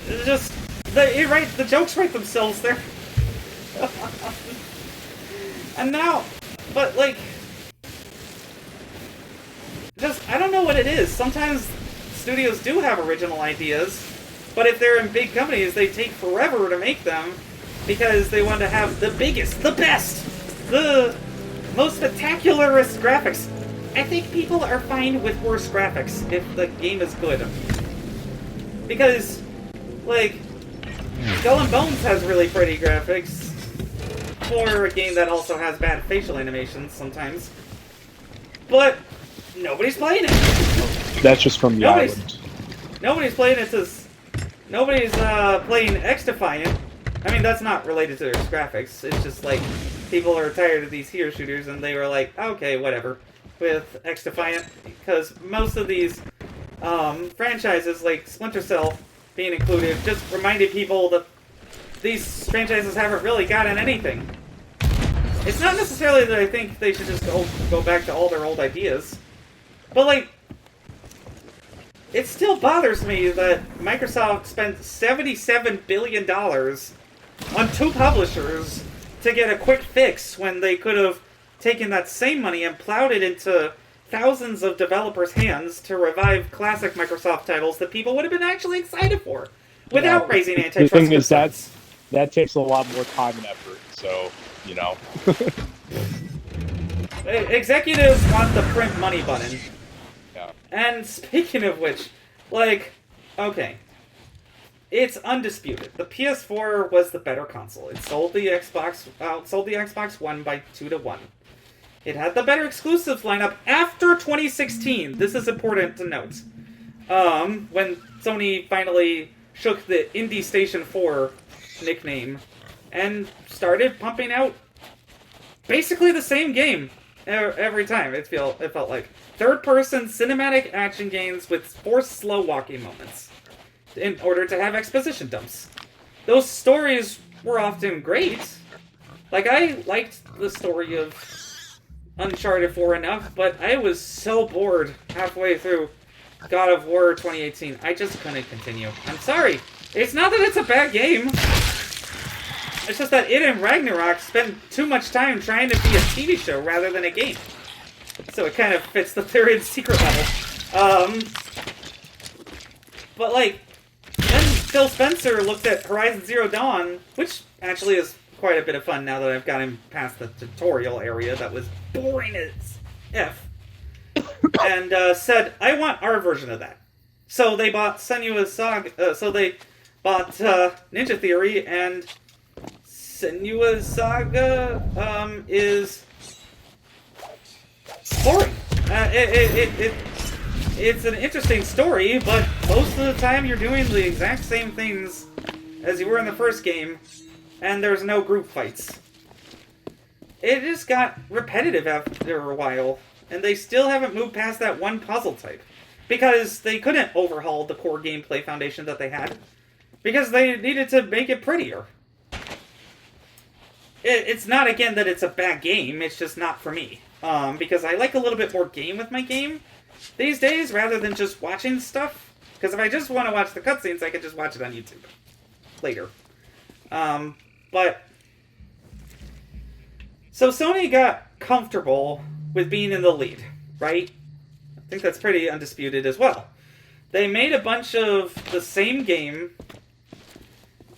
the jokes write themselves there. And now, but like, I don't know what it is. Sometimes studios do have original ideas, but if they're in big companies, they take forever to make them because they want to have the biggest, the best, the most spectacularist graphics. I think people are fine with worse graphics if the game is good. Because, like, Skull and Bones has really pretty graphics for a game that also has bad facial animations sometimes. But nobody's playing it. That's just from the island. Nobody's playing it. Nobody's playing X Defiant. I mean, that's not related to their graphics. It's just like people are tired of these hero shooters, and they were like, okay, whatever, with X Defiant, because most of these franchises, like Splinter Cell being included, just reminded people that these franchises haven't really gotten anything. It's not necessarily that I think they should just go back to all their old ideas, but like, it still bothers me that Microsoft spent $77 billion on 2 publishers to get a quick fix when they could have taken that same money and plowed it into thousands of developers' hands to revive classic Microsoft titles that people would have been actually excited for without raising antitrust concerns. The thing concerns. is that takes a lot more time and effort, so, you know. Executives want the print money button. Yeah. And speaking of which, like, okay. It's undisputed. The PS4 was the better console. It sold the Xbox One by 2-1. It had the better exclusives lineup after 2016. This is important to note. When Sony finally shook the Indie Station 4 nickname and started pumping out basically the same game every time. It felt like third-person cinematic action games with forced slow walking moments in order to have exposition dumps. Those stories were often great. Like, I liked the story of Uncharted 4 enough, but I was so bored halfway through God of War 2018. I just couldn't continue. I'm sorry. It's not that it's a bad game. It's just that it and Ragnarok spend too much time trying to be a TV show rather than a game. So it kind of fits the third secret level. But, like, then Phil Spencer looked at Horizon Zero Dawn, which actually is quite a bit of fun now that I've gotten past the tutorial area that was boring as F, and said, I want our version of that. So they bought Senua's Saga, they bought Ninja Theory, and Senua's Saga is boring. It's an interesting story, but most of the time you're doing the exact same things as you were in the first game, and there's no group fights. It just got repetitive after a while, and they still haven't moved past that one puzzle type. Because they couldn't overhaul the core gameplay foundation that they had. Because they needed to make it prettier. It's not, again, that it's a bad game, it's just not for me. Because I like a little bit more game with my game these days, rather than just watching stuff. Because if I just want to watch the cutscenes, I can just watch it on YouTube later. So Sony got comfortable with being in the lead, right? I think that's pretty undisputed as well. They made a bunch of the same game.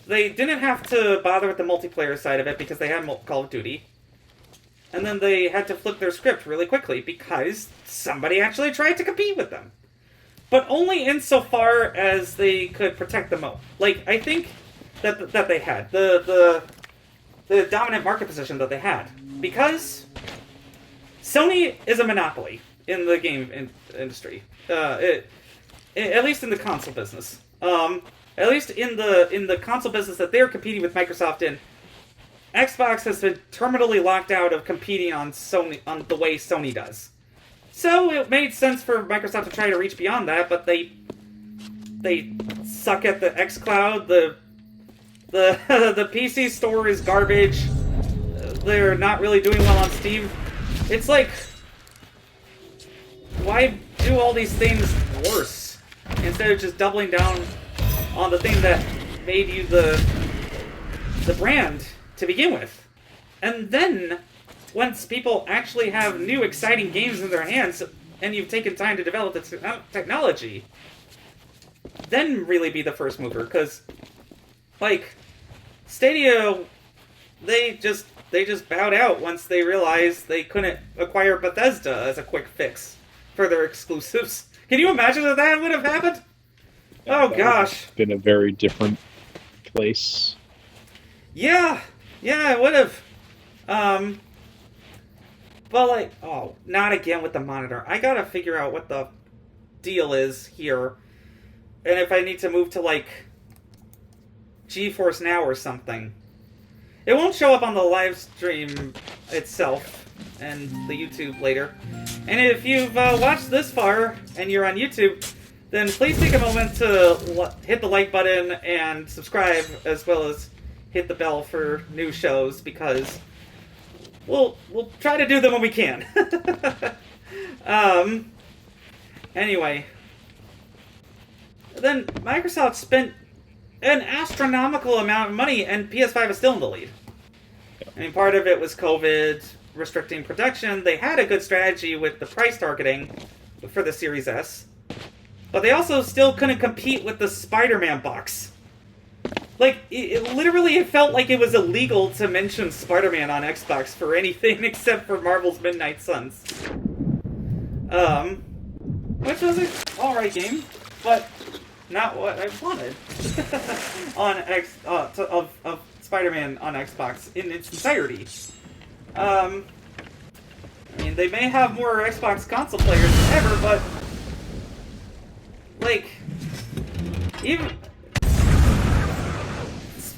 They didn't have to bother with the multiplayer side of it because they had Call of Duty. And then they had to flip their script really quickly because somebody actually tried to compete with them. But only insofar as they could protect the moat. Like, I think that they had the dominant market position that they had. Because Sony is a monopoly in the game industry. At least in the console business. At least in the console business that they're competing with Microsoft in, Xbox has been terminally locked out of competing on the way Sony does. So it made sense for Microsoft to try to reach beyond that, but they suck at the xCloud. The PC store is garbage. They're not really doing well on Steam. It's like, why do all these things worse instead of just doubling down on the thing that made you the brand to begin with? And then, once people actually have new exciting games in their hands, and you've taken time to develop the technology, then really be the first mover. Because, like, Stadia, they just bowed out once they realized they couldn't acquire Bethesda as a quick fix for their exclusives. Can you imagine that that would have happened? Oh gosh, been a very different place. Yeah, it would have. But like, oh, not again with the monitor. I gotta figure out what the deal is here, and if I need to move to like GeForce Now or something. It won't show up on the live stream itself and the YouTube later. And if you've watched this far and you're on YouTube, then please take a moment to hit the like button and subscribe, as well as hit the bell for new shows, because we'll try to do them when we can. Anyway, then Microsoft spent an astronomical amount of money, and PS5 is still in the lead. I mean, part of it was COVID restricting production. They had a good strategy with the price targeting for the Series S, but they also still couldn't compete with the Spider-Man box. Like, it felt like it was illegal to mention Spider-Man on Xbox for anything except for Marvel's Midnight Suns. Which was an alright game, but not what I wanted of Spider-Man on Xbox in its entirety. I mean, they may have more Xbox console players than ever, but like, even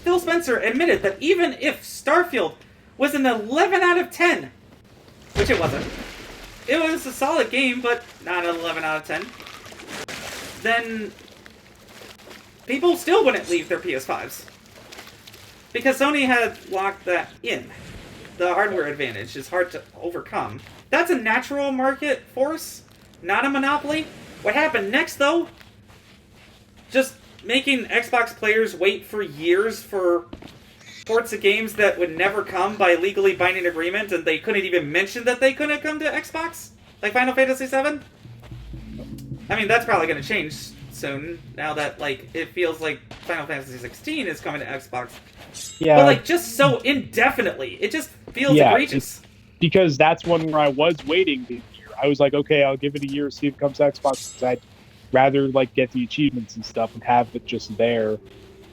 Phil Spencer admitted that even if Starfield was an 11 out of 10, which it wasn't, it was a solid game, but not an 11 out of 10, then people still wouldn't leave their PS5s. Because Sony had locked that in. The hardware advantage is hard to overcome. That's a natural market force, not a monopoly. What happened next, though? Just making Xbox players wait for years for ports of games that would never come by legally binding agreement, and they couldn't even mention that they couldn't come to Xbox? Like Final Fantasy VII? I mean, that's probably going to change soon, now that, like, it feels like Final Fantasy 16 is coming to Xbox. Yeah. But, like, just so indefinitely. It just feels egregious. Because that's one where I was waiting a year. I was like, okay, I'll give it a year, see if it comes to Xbox, because I'd rather, like, get the achievements and stuff and have it just there.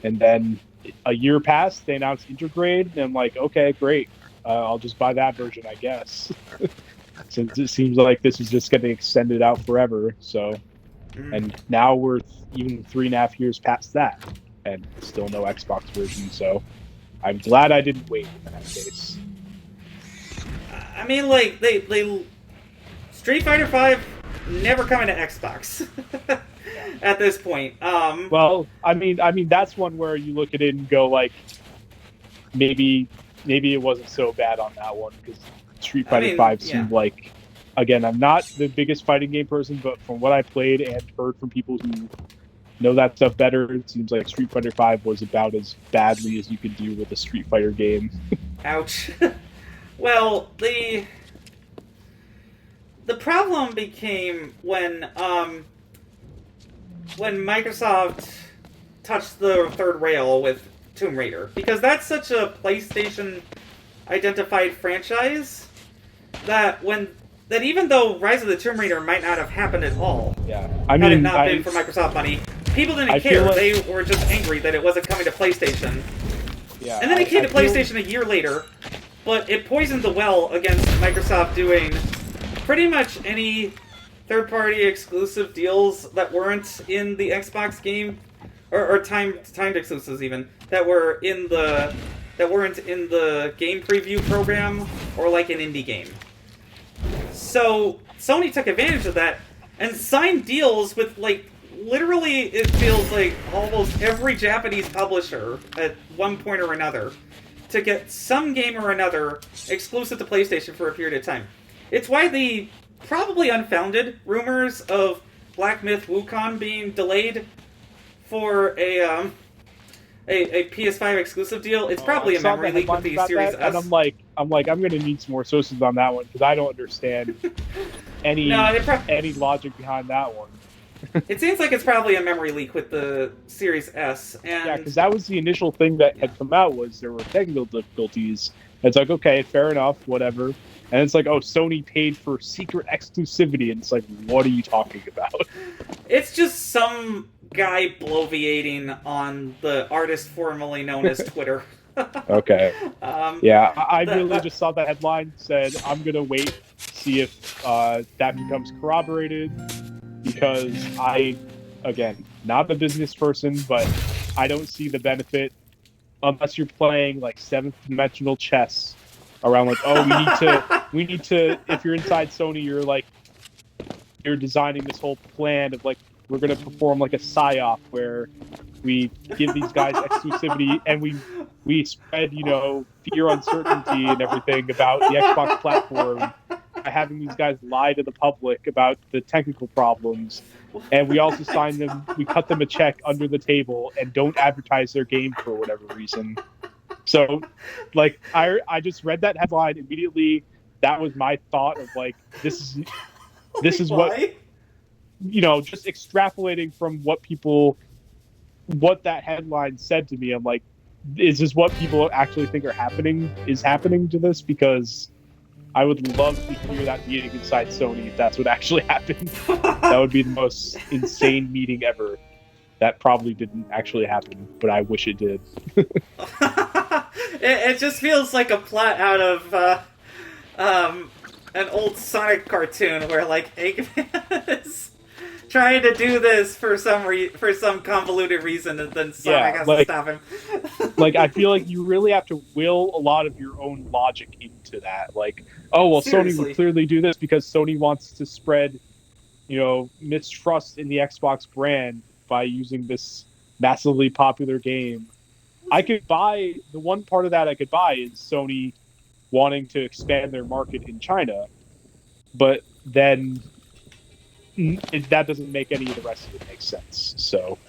And then a year passed, they announced Intergrade, and I'm like, okay, great. I'll just buy that version, I guess. Since it seems like this is just getting extended out forever, so... And now we're even 3.5 years past that, and still no Xbox version, so I'm glad I didn't wait in that case. I mean, like, they Street Fighter V never coming to Xbox at this point. Well, I mean, that's one where you look at it and go, like, maybe it wasn't so bad on that one, because Street Fighter V seemed like... Again, I'm not the biggest fighting game person, but from what I played and heard from people who know that stuff better, it seems like Street Fighter V was about as badly as you could do with a Street Fighter game. Ouch. Well, the problem became when Microsoft touched the third rail with Tomb Raider, because that's such a PlayStation-identified franchise that even though Rise of the Tomb Raider might not have happened at all, had it not been for Microsoft money, people didn't care. Like, they were just angry that it wasn't coming to PlayStation. Yeah, and then it came to PlayStation a year later, but it poisoned the well against Microsoft doing pretty much any third-party exclusive deals that weren't in the Xbox game, or timed exclusives even, that weren't in the game preview program, or like an indie game. So Sony took advantage of that and signed deals with, like, literally, it feels like almost every Japanese publisher at one point or another to get some game or another exclusive to PlayStation for a period of time. It's why the probably unfounded rumors of Black Myth Wukong being delayed for a PS5 exclusive deal. It's probably a memory leak with the Series S. And I'm going to need some more sources on that one, because I don't understand any logic behind that one. It seems like it's probably a memory leak with the Series S. And yeah, because that was the initial thing that had come out, was there were technical difficulties. It's like, okay, fair enough, whatever. And it's like, oh, Sony paid for secret exclusivity, and it's like, what are you talking about? It's just some guy bloviating on the artist formerly known as Twitter. Okay. I really just saw that headline, said, I'm going to wait, see if that becomes corroborated, because again, not a business person, but I don't see the benefit unless you're playing, like, seventh dimensional chess around, like, oh, we need to, if you're inside Sony, you're designing this whole plan of, like, we're going to perform like a psyop where we give these guys exclusivity and we spread, fear, uncertainty, and everything about the Xbox platform by having these guys lie to the public about the technical problems. And we also we cut them a check under the table and don't advertise their game for whatever reason. So, like, I just read that headline immediately. That was my thought of like, this is what, Why? just extrapolating from what that headline said to me. I'm like, is this what people actually think is happening to this? Because I would love to hear that meeting inside Sony if that's what actually happened. That would be the most insane meeting ever. That probably didn't actually happen, but I wish it did. It just feels like a plot out of an old Sonic cartoon where like Eggman is trying to do this for some convoluted reason, and then Sonic has to stop him. Like, I feel like you really have to will a lot of your own logic into that. Like, oh well, Seriously. Sony would clearly do this because Sony wants to spread, mistrust in the Xbox brand by using this massively popular game. I could buy the one part of that. I could buy is Sony wanting to expand their market in China, but then that doesn't make any of the rest of it make sense. So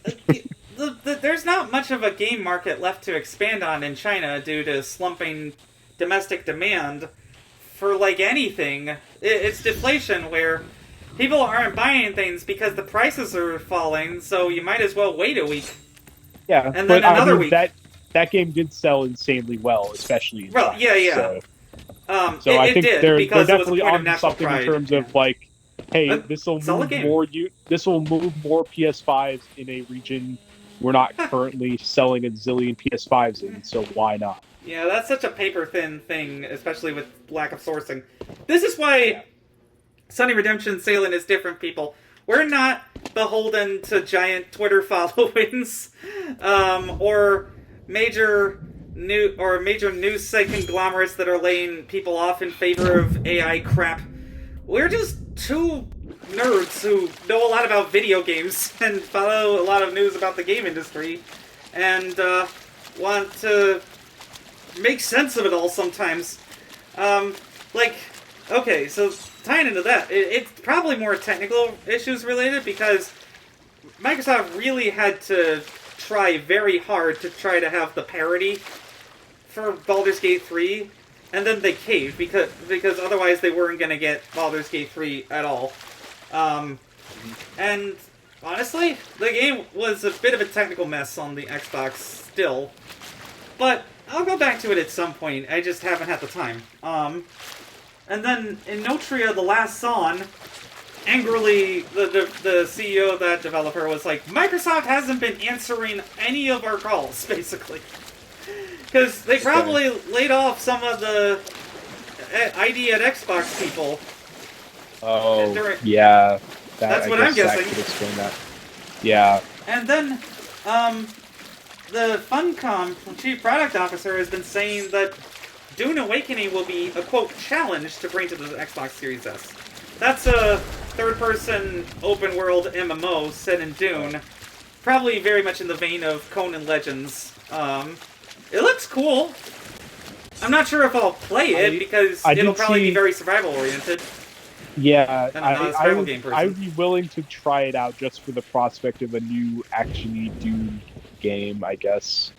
there's not much of a game market left to expand on in China due to slumping domestic demand for like anything. It's deflation where people aren't buying things because the prices are falling, so you might as well wait a week. Yeah, and then another week. That game did sell insanely well, especially in China. Yeah. So I think they're definitely on something in terms of like, hey, this will move more PS5s in a region we're not currently selling a zillion PS5s in, so why not? Yeah, that's such a paper-thin thing, especially with lack of sourcing. This is why SunnyRedemption Salem is different, people. We're not beholden to giant Twitter followings, or major news site conglomerates that are laying people off in favor of AI crap. We're just two nerds who know a lot about video games and follow a lot of news about the game industry and want to make sense of it all sometimes. Okay, so tying into that, it's probably more technical issues related because Microsoft really had to try very hard to try to have the parity for Baldur's Gate 3, and then they caved because otherwise they weren't going to get Baldur's Gate 3 at all. And honestly, the game was a bit of a technical mess on the Xbox still, but I'll go back to it at some point. I just haven't had the time. And then in Notria The Last Son, angrily, the CEO of that developer was like, Microsoft hasn't been answering any of our calls, basically. Because they probably laid off some of the ID at Xbox people. Oh, yeah. That's what I'm guessing. That could explain that. Yeah. And then, the Funcom chief product officer has been saying that Dune Awakening will be a, quote, challenge to bring to the Xbox Series S. That's a third-person open-world MMO set in Dune. Probably very much in the vein of Conan Legends. It looks cool. I'm not sure if I'll play it, because it'll probably be very survival-oriented. Yeah, I would be willing to try it out just for the prospect of a new, actually Dune game, I guess.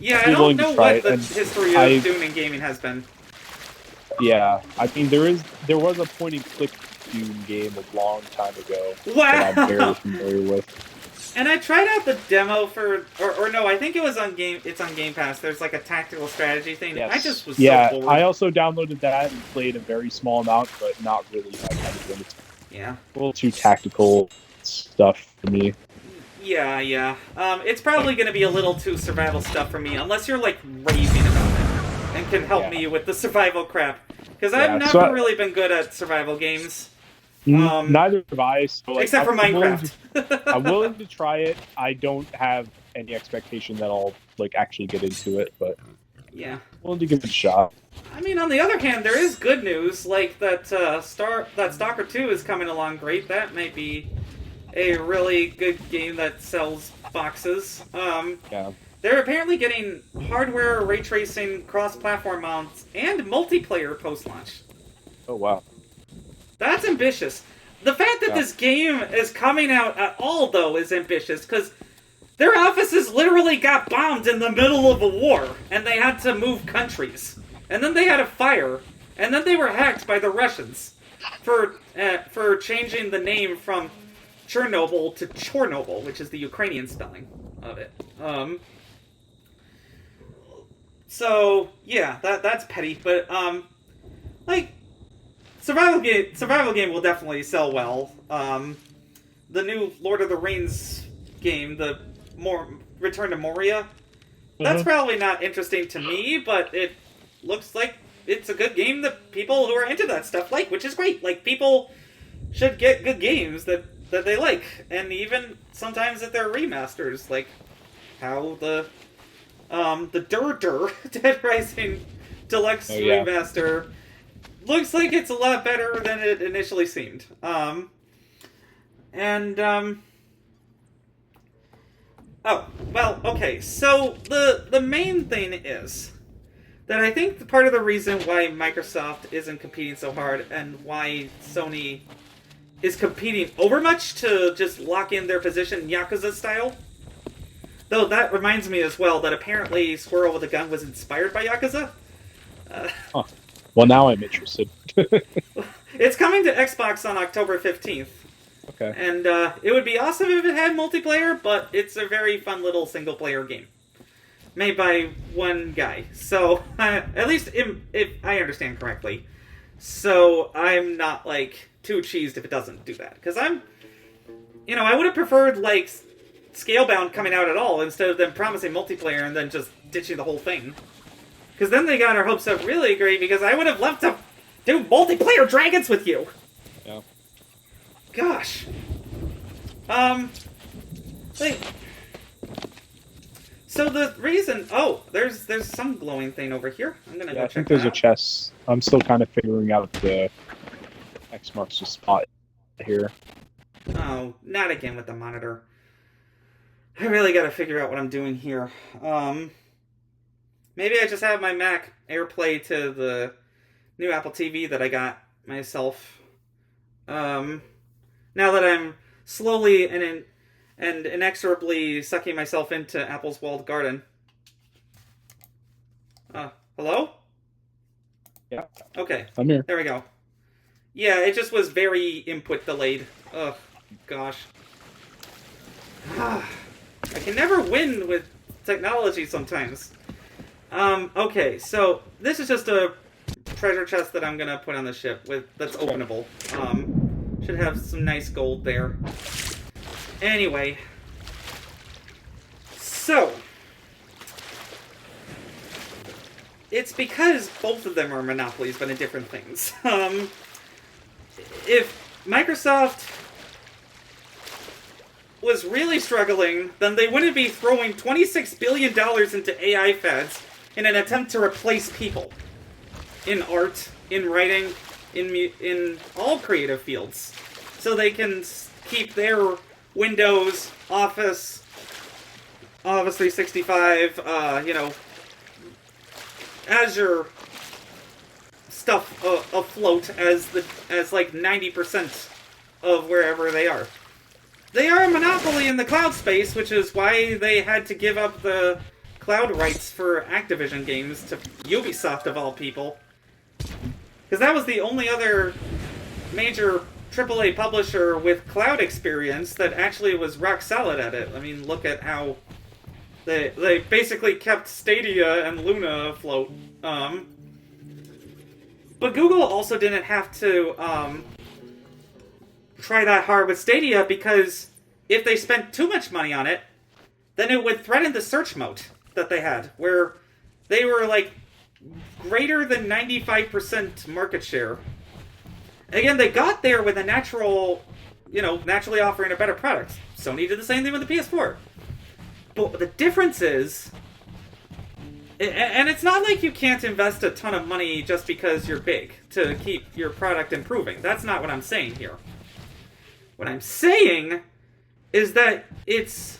Yeah, I don't know what the history of Dune in gaming has been. Yeah, I mean, there was a point-and-click Dune game a long time ago that I'm very familiar with. And I tried out the demo for, or no, I think it was on it's on Game Pass. There's like a tactical strategy thing. Yes. I just was so bored. I also downloaded that and played a very small amount, but not really my kind of thing. Yeah. A little too tactical stuff for me. Yeah. It's probably going to be a little too survival stuff for me, unless you're like raving about it and can help me with the survival crap. Because I've never really been good at survival games. Neither have I. So, like, except for Minecraft. I'm willing to try it. I don't have any expectation that I'll actually get into it, but yeah, I'm willing to give it a shot. I mean, on the other hand, there is good news, like that Stalker 2 is coming along great. That might be a really good game that sells boxes. Yeah. They're apparently getting hardware, ray tracing, cross-platform mounts, and multiplayer post-launch. Oh wow. That's ambitious. The fact that this game is coming out at all, though, is ambitious, because Their offices literally got bombed in the middle of a war, and they had to move countries. And then they had a fire, and then they were hacked by the Russians for changing the name from Chernobyl to Chornobyl, which is the Ukrainian spelling of it. So yeah, that's petty, but like survival game will definitely sell well. The new Lord of the Rings game, the Return to Moria, that's probably not interesting to me, but it looks like it's a good game that people who are into that stuff like, which is great. Like, people should get good games that they like, and even sometimes that they're remasters, like how the Dead Rising Deluxe remaster looks like it's a lot better than it initially seemed. Oh, well, okay, so the main thing is that I think part of the reason why Microsoft isn't competing so hard and why Sony is competing overmuch to just lock in their position Yakuza style, though that reminds me as well that apparently Squirrel with a Gun was inspired by Yakuza. Well, now I'm interested. It's coming to Xbox on October 15th. Okay. And it would be awesome if it had multiplayer, but it's a very fun little single-player game. Made by one guy. So, at least if I understand correctly. So, I'm not, like, too cheesed if it doesn't do that. Because I would have preferred, like, Scalebound coming out at all, instead of them promising multiplayer and then just ditching the whole thing. Because then they got our hopes up really great, because I would have loved to do multiplayer dragons with you! Yeah. Gosh. So the reason... Oh, there's some glowing thing over here. I'm gonna go check that out. I think there's a chest. I'm still kind of figuring out the X marks the spot here. Oh, not again with the monitor. I really gotta figure out what I'm doing here. Maybe I just have my Mac AirPlay to the new Apple TV that I got myself. Now that I'm slowly and inexorably sucking myself into Apple's walled garden. Hello? Yeah. Okay. I'm here. There we go. Yeah, it just was very input delayed. Ugh, gosh. I can never win with technology sometimes. Okay, so this is just a treasure chest that I'm gonna put on the ship that's openable. Should have some nice gold there. Anyway. So. It's because both of them are monopolies, but in different things. If Microsoft was really struggling, then they wouldn't be throwing $26 billion into AI fads in an attempt to replace people. In art, in writing, in all creative fields, so they can keep their Windows, Office 365, Azure stuff afloat as like 90% of wherever they are. They are a monopoly in the cloud space, which is why they had to give up the cloud rights for Activision games to Ubisoft of all people. Because that was the only other major AAA publisher with cloud experience that actually was rock solid at it. I mean, look at how they basically kept Stadia and Luna afloat. But Google also didn't have to try that hard with Stadia, because if they spent too much money on it, then it would threaten the search moat that they had, where they were like greater than 95% market share. Again, they got there with a naturally offering a better product. Sony did the same thing with the PS4. But the difference is, and it's not like you can't invest a ton of money just because you're big to keep your product improving. That's not what I'm saying here. What I'm saying is that it's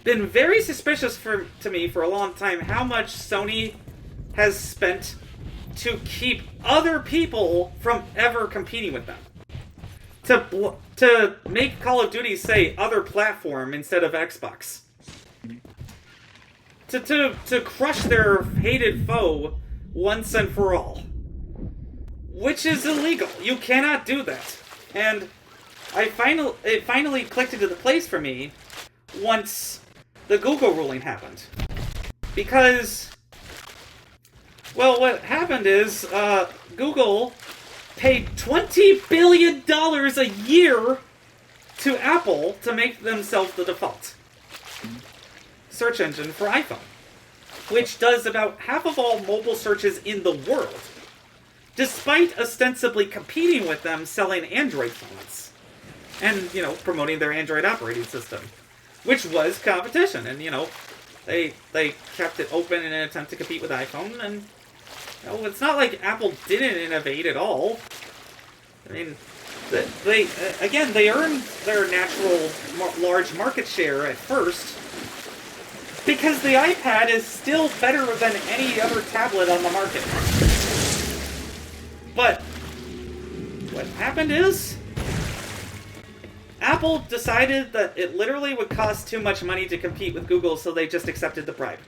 been very suspicious to me for a long time how much Sony has spent to keep other people from ever competing with them. to make Call of Duty say other platform instead of Xbox. To crush their hated foe once and for all. Which is illegal. You cannot do that. And it finally clicked into the place for me once the Google ruling happened. Because, well, what happened is Google paid $20 billion a year to Apple to make themselves the default search engine for iPhone, which does about half of all mobile searches in the world, despite ostensibly competing with them selling Android phones and, promoting their Android operating system, which was competition. And, they kept it open in an attempt to compete with iPhone, and it's not like Apple didn't innovate at all. I mean, they earned their natural large market share at first because the iPad is still better than any other tablet on the market. But what happened is Apple decided that it literally would cost too much money to compete with Google, so they just accepted the bribe.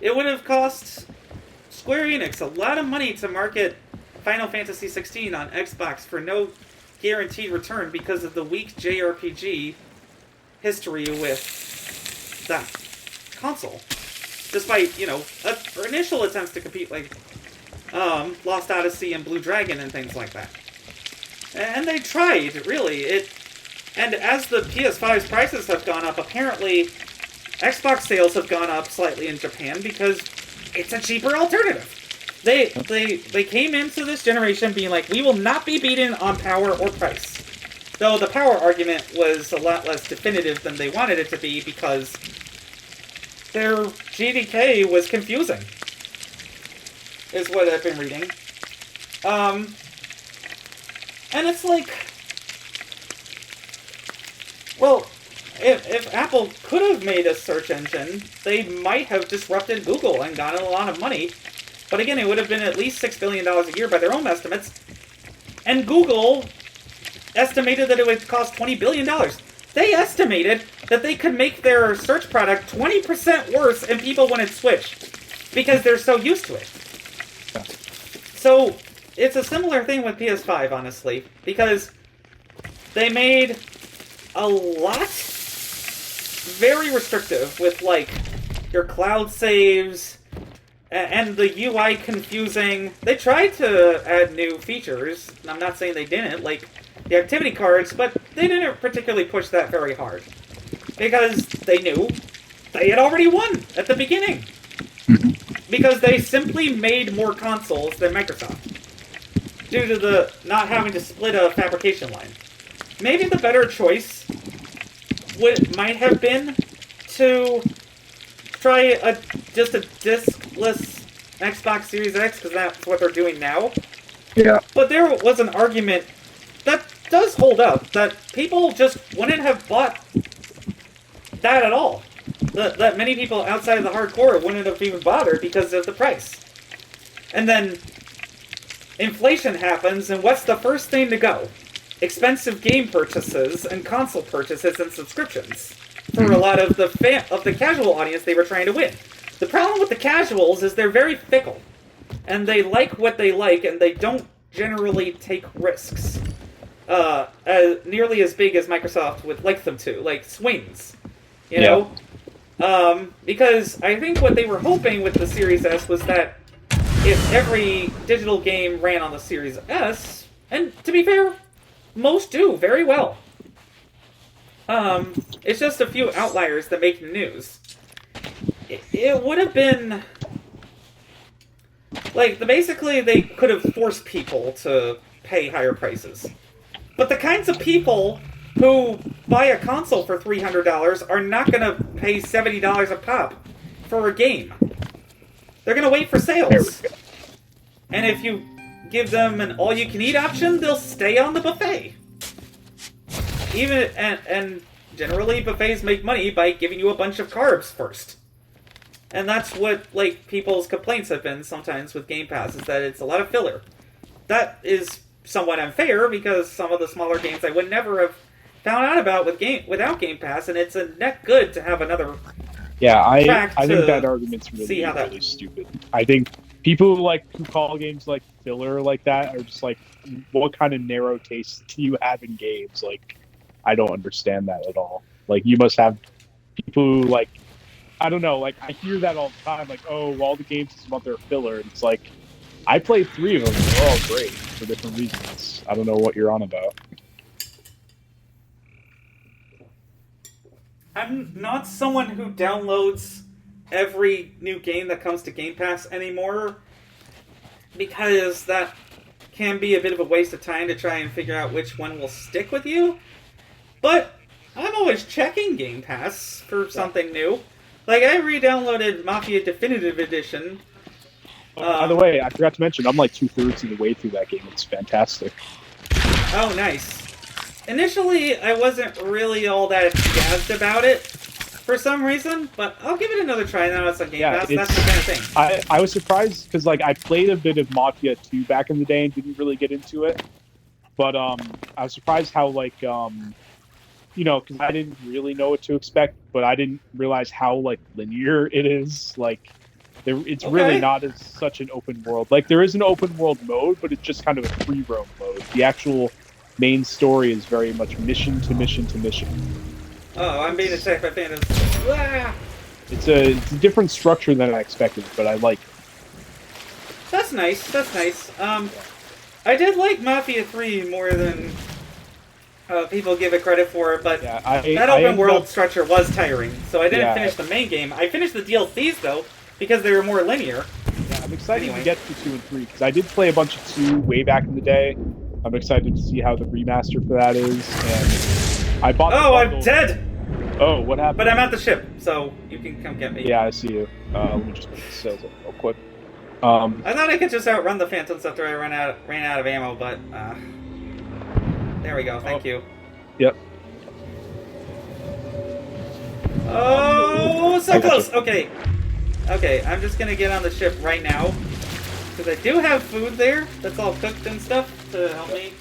It would have cost Square Enix a lot of money to market Final Fantasy XVI on Xbox for no guaranteed return because of the weak JRPG history with that console. Despite, initial attempts to compete like Lost Odyssey and Blue Dragon and things like that. And they tried, really. And as the PS5's prices have gone up, apparently Xbox sales have gone up slightly in Japan because it's a cheaper alternative. They came into this generation being like, we will not be beaten on power or price. Though the power argument was a lot less definitive than they wanted it to be because their GDK was confusing, is what I've been reading. And it's like, well, if Apple could have made a search engine, they might have disrupted Google and gotten a lot of money. But again, it would have been at least $6 billion a year by their own estimates. And Google estimated that it would cost $20 billion. They estimated that they could make their search product 20% worse and people wouldn't switch because they're so used to it. So it's a similar thing with PS5, honestly, because they made a lot very restrictive with, like, your cloud saves and the UI confusing. They tried to add new features. I'm not saying they didn't, like the activity cards, but they didn't particularly push that very hard because they knew they had already won at the beginning because they simply made more consoles than Microsoft due to the not having to split a fabrication line. Maybe the better choice might have been to try just a diskless Xbox Series X, because that's what they're doing now. Yeah. But there was an argument that does hold up, that people just wouldn't have bought that at all. That many people outside of the hardcore wouldn't have even bothered because of the price. And then inflation happens, and what's the first thing to go? Expensive game purchases and console purchases and subscriptions for a lot of the casual audience they were trying to win. The problem with the casuals is they're very fickle, and they like what they like, and they don't generally take risks nearly as big as Microsoft would like them to, like swings, you know? Because I think what they were hoping with the Series S was that if every digital game ran on the Series S, and to be fair, most do very well. It's just a few outliers that make the news. It would have been like basically they could have forced people to pay higher prices. But the kinds of people who buy a console for $300 are not going to pay $70 a pop for a game. They're going to wait for sales. And if you give them an all-you-can-eat option, they'll stay on the buffet. And generally buffets make money by giving you a bunch of carbs first. And that's what people's complaints have been sometimes with Game Pass, is that it's a lot of filler. That is somewhat unfair because some of the smaller games I would never have found out about without Game Pass, and it's a net good to have another. Yeah, I track think to that argument's really see how that- really stupid. I think people who call games like filler like that are just like, what kind of narrow taste do you have in games? Like, I don't understand that at all. Like, you must have people who, like, I don't know, like, I hear that all the time, like, oh, all the games this month are filler, and it's like, I played 3 of them, and they're all great for different reasons. I don't know what you're on about. I'm not someone who downloads every new game that comes to Game Pass anymore, because that can be a bit of a waste of time to try and figure out which one will stick with you. But I'm always checking Game Pass for something new. Like, I re-downloaded Mafia Definitive Edition. By the way, I forgot to mention, I'm like 2/3 of the way through that game. It's fantastic. Oh, nice. Initially, I wasn't really all that jazzed about it for some reason, but I'll give it another try now it's on Game Pass. That's the kind of thing. I was surprised because, like, I played a bit of Mafia 2 back in the day and didn't really get into it. But I was surprised how, like, because I didn't really know what to expect, but I didn't realize how, like, linear it is. Like, it's really not as such an open world. Like, there is an open world mode, but it's just kind of a free roam mode. The actual main story is very much mission to mission to mission. Oh, I'm being attacked by phantoms. Ah! It's a different structure than I expected, but I like it. That's nice. That's nice. I did like Mafia 3 more than people give it credit for, but that open world structure was tiring, so I didn't finish the main game. I finished the DLCs, though, because they were more linear. Yeah, I'm excited to get to 2 and 3, because I did play a bunch of 2 way back in the day. I'm excited to see how the remaster for that is, and I bought I'm dead! Oh, what happened? But I'm at the ship, so you can come get me. Yeah, I see you. Let me just put the sales up real quick. I thought I could just outrun the phantoms after I ran out of ammo, but there we go. Thank you. Yep. Oh, so close. Okay, I'm just gonna get on the ship right now because I do have food there. That's all cooked and stuff to help me.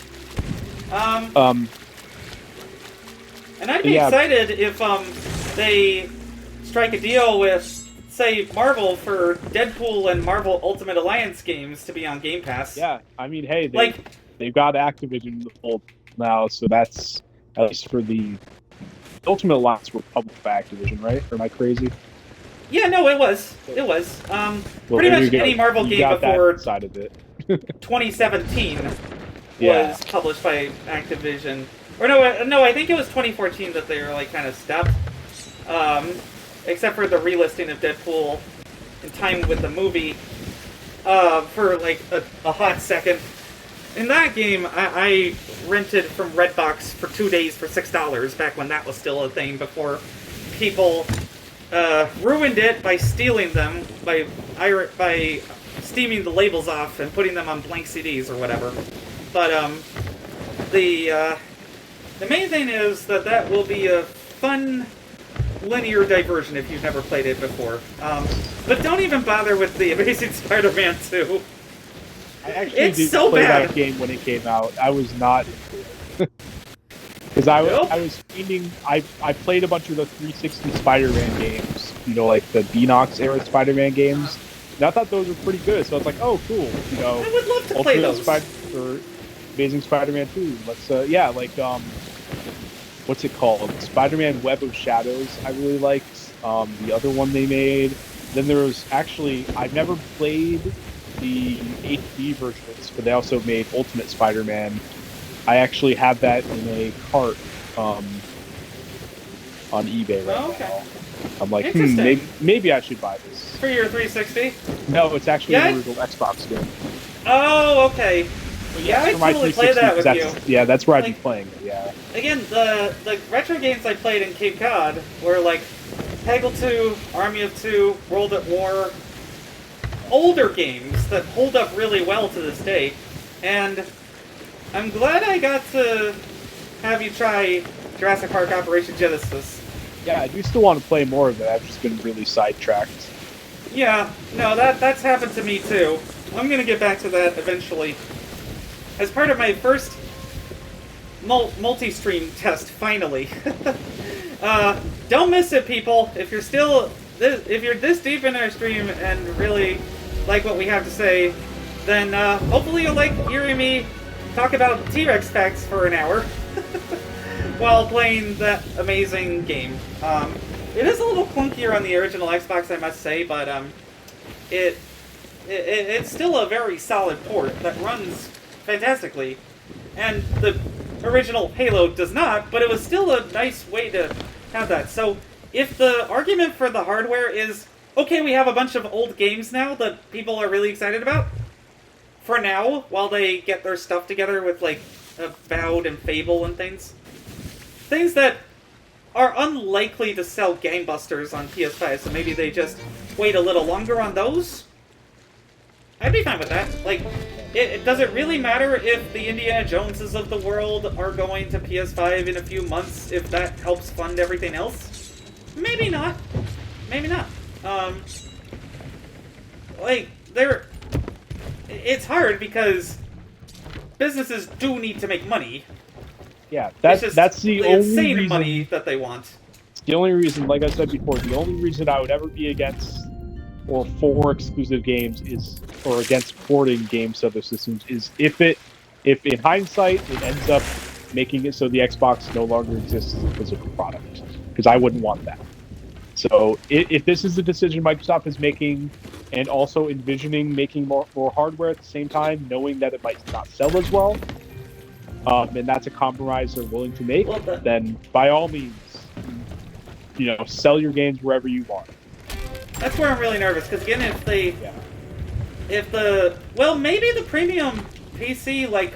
And I'd be excited if they strike a deal with, say, Marvel for Deadpool and Marvel Ultimate Alliance games to be on Game Pass. Yeah, I mean, hey, they've got Activision in the fold now, so that's, at least for the Ultimate Alliance, were published by Activision, right? Or am I crazy? Yeah, no, it was. It was. Pretty much any Marvel game before side of it. 2017 was published by Activision. Or no, I think it was 2014 that they were like kind of stopped. Except for the relisting of Deadpool in time with the movie for like a hot second. In that game, I rented from Redbox for 2 days for $6 back when that was still a thing, before people ruined it by stealing them, by steaming the labels off and putting them on blank CDs or whatever. But the main thing is that will be a fun linear diversion if you've never played it before. But don't even bother with the Amazing Spider-Man 2. I actually did play that game when it came out. I was not... Because I was fiending... I played a bunch of the 360 Spider-Man games. You know, like the Beanox era Spider-Man games. And I thought those were pretty good. So I was like, oh, cool. You know, I would love to play those. Or Amazing Spider-Man 2. Let's, what's it called? Spider-Man Web of Shadows, I really liked. The other one they made. Then there was actually... I've never played the HD versions, but they also made Ultimate Spider-Man. I actually have that in a cart on eBay right now. I'm like, maybe I should buy this. For your 360? No, it's actually an original Xbox game. Oh, okay. Yeah, I totally play that with you. Yeah, that's where I'd be playing it, yeah. Again, the retro games I played in Cape Cod were like Peggle 2, Army of 2, World at War. Older games that hold up really well to this day. And I'm glad I got to have you try Jurassic Park Operation Genesis. Yeah, I do still want to play more of it. I've just been really sidetracked. Yeah, no, that's happened to me too. I'm gonna get back to that eventually. as part of my first multi-stream test, finally. Don't miss it, people. If you're this deep in our stream and really like what we have to say, then hopefully you'll like hearing me talk about T-Rex facts for an hour while playing that amazing game. It is a little clunkier on the original Xbox, I must say, but it's still a very solid port that runs fantastically. And the original Halo does not, but it was still a nice way to have that. So if the argument for the hardware is, okay, we have a bunch of old games now that people are really excited about, for now, while they get their stuff together with, like, Avowed and Fable and things that are unlikely to sell gangbusters on PS5, so maybe they just wait a little longer on those, I'd be fine with that. Like, does it really matter if the Indiana Joneses of the world are going to PS5 in a few months, if that helps fund everything else? Maybe not. Maybe not. Like, it's hard because businesses do need to make money. Yeah, that's the only insane reason, money that they want. The only reason, like I said before, the only reason I would ever be against or for exclusive games or against porting games to other systems is if in hindsight it ends up making it so the Xbox no longer exists as a product, because I wouldn't want that. So if this is the decision Microsoft is making, and also envisioning making more hardware at the same time, knowing that it might not sell as well, and that's a compromise they're willing to make, then by all means, sell your games wherever you want. That's where I'm really nervous, because again, maybe the premium PC, like,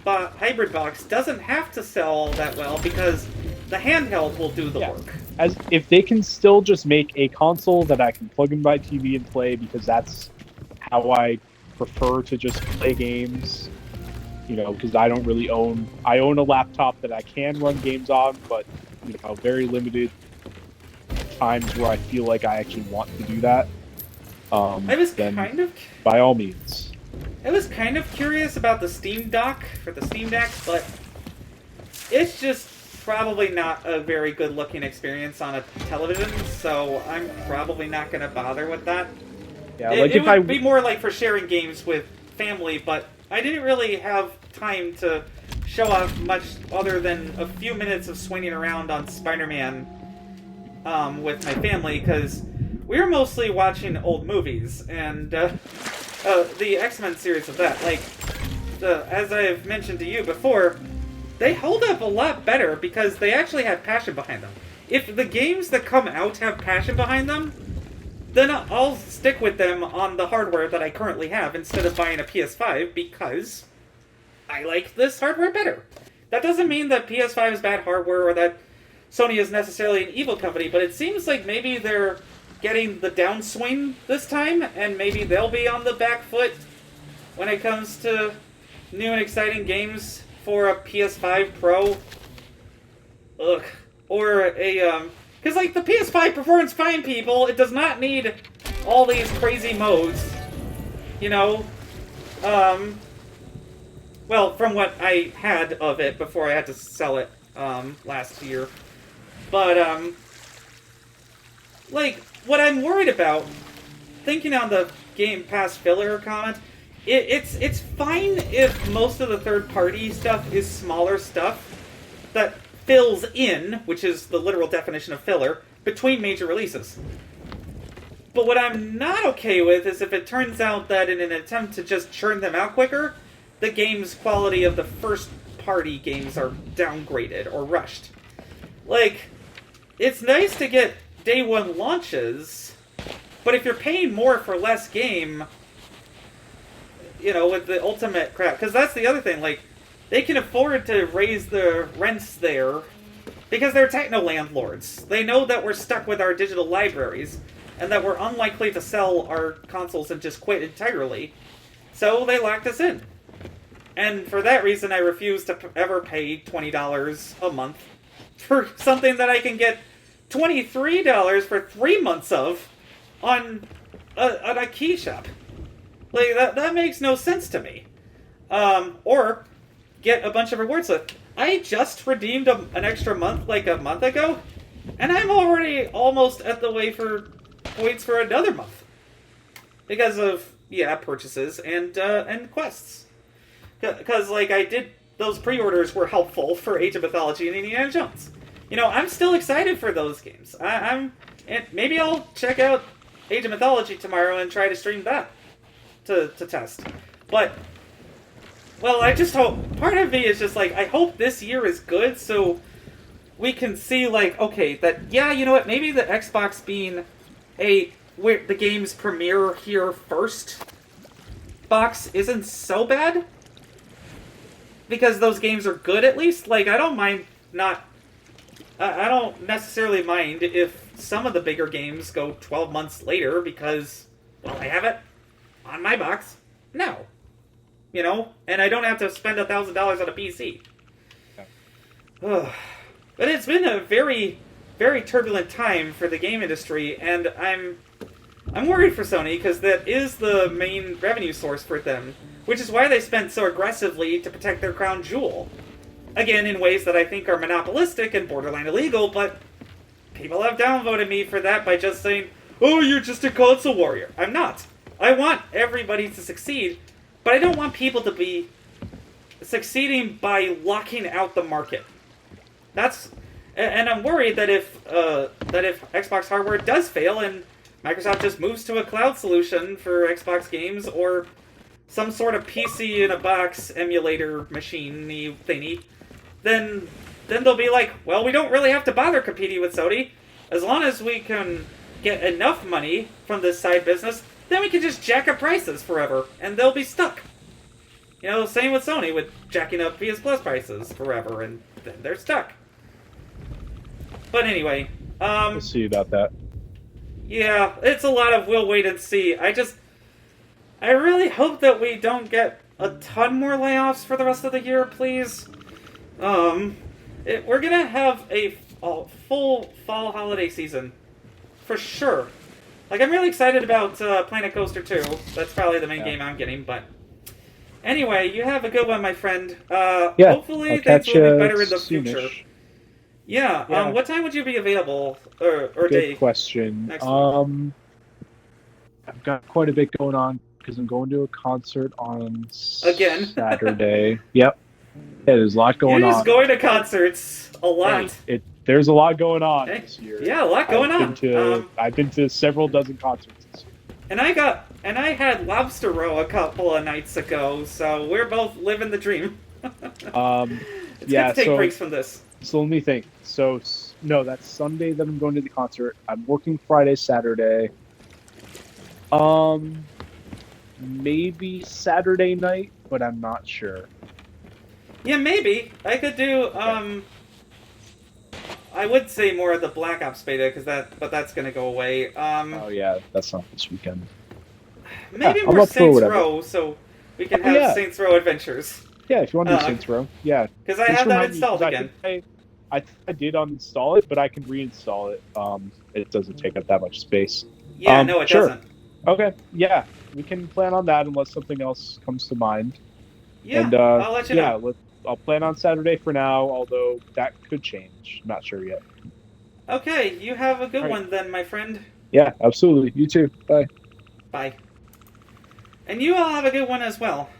hybrid box doesn't have to sell that well, because the handheld will do the work. As if they can still just make a console that I can plug in my TV and play, because that's how I prefer to just play games, because I don't really I own a laptop that I can run games on, but, very limited times where I feel like I actually want to do that. By all means. I was kind of curious about the Steam Dock for the Steam Deck, but it's just probably not a very good looking experience on a television, so I'm probably not going to bother with that. Yeah, it would be more like for sharing games with family, but I didn't really have time to show off much other than a few minutes of swinging around on Spider-Man with my family, because we were mostly watching old movies, and the X-Men series of that, like, as I've mentioned to you before, they hold up a lot better because they actually have passion behind them. If the games that come out have passion behind them, then I'll stick with them on the hardware that I currently have instead of buying a PS5, because I like this hardware better. That doesn't mean that PS5 is bad hardware or that Sony is necessarily an evil company, but it seems like maybe they're getting the downswing this time, and maybe they'll be on the back foot when it comes to new and exciting games for a PS5 Pro. Ugh. Or a, because, like, the PS5 performs fine, people. It does not need all these crazy modes. Well, from what I had of it before I had to sell it, last year. But, like, what I'm worried about, thinking on the Game Pass filler comment, it's fine if most of the third-party stuff is smaller stuff that fills in, which is the literal definition of filler, between major releases. But what I'm not okay with is if it turns out that in an attempt to just churn them out quicker, the game's quality of the first-party games are downgraded or rushed. Like, it's nice to get day one launches, but if you're paying more for less game, with the Ultimate crap, because that's the other thing, like, they can afford to raise the rents there because they're techno landlords. They know that we're stuck with our digital libraries and that we're unlikely to sell our consoles and just quit entirely. So they locked us in. And for that reason, I refuse to ever pay $20 a month for something that I can get $23 for 3 months of on a key shop. Like, that makes no sense to me. or get a bunch of rewards with. I just redeemed an extra month like a month ago, and I'm already almost at the way for points for another month because of purchases and quests. Because like I did, those pre-orders were helpful for Age of Mythology and Indiana Jones. I'm still excited for those games. And maybe I'll check out Age of Mythology tomorrow and try to stream that to test. But, well, I just hope, part of me is just like, I hope this year is good so we can see, like, okay, that, you know what, maybe the Xbox being where the games premiere here first box isn't so bad. Because those games are good at least. Like, I don't necessarily mind if some of the bigger games go 12 months later because, well, I have it on my box now. And I don't have to spend $1,000 on a PC. Yeah. But it's been a very, very turbulent time for the game industry, and I'm worried for Sony because that is the main revenue source for them, which is why they spent so aggressively to protect their crown jewel. Again, in ways that I think are monopolistic and borderline illegal, but people have downvoted me for that by just saying, oh, you're just a console warrior. I'm not. I want everybody to succeed, but I don't want people to be succeeding by locking out the market. And I'm worried that if Xbox hardware does fail and Microsoft just moves to a cloud solution for Xbox games or some sort of PC in a box emulator machine thingy, then they'll be like, well, we don't really have to bother competing with Sony. As long as we can get enough money from this side business, then we can just jack up prices forever, and they'll be stuck. Same with Sony, with jacking up PS Plus prices forever, and then they're stuck. But anyway, we'll see about that. Yeah, it's a lot of we'll wait and see. I really hope that we don't get a ton more layoffs for the rest of the year, please. We're gonna have a full fall holiday season, for sure. Like, I'm really excited about Planet Coaster 2. That's probably the main game I'm getting, but... Anyway, you have a good one, my friend. Hopefully things will be better in the future. Yeah, what time would you be available, or good day? Good question. Next week? I've got quite a bit going on, because I'm going to a concert on Saturday. Yep. There's a lot going on. You're just going to concerts a lot. Hey, there's a lot going on this year. Yeah, a lot going on. I've been to several dozen concerts this year. And I had Lobster Row a couple of nights ago, so we're both living the dream. It's good to take breaks from this. So let me think. So, no, that's Sunday that I'm going to the concert. I'm working Friday, Saturday. Maybe Saturday night, but I'm not sure. Yeah, maybe. I could do, I would say more of the Black Ops beta, but that's gonna go away. Oh yeah, that's not this weekend. Maybe more Saints Row, so we can have Saints Row adventures. Yeah, if you want to do Saints Row, yeah. Because I have that installed again. I did uninstall it, but I can reinstall it. It doesn't take up that much space. Yeah, no, it doesn't. Okay, yeah, we can plan on that unless something else comes to mind. Yeah, and, I'll let you know. I'll plan on Saturday for now, although that could change. Not sure yet. Okay, you have a good one then, my friend. Yeah, absolutely. You too. Bye. Bye. And you all have a good one as well.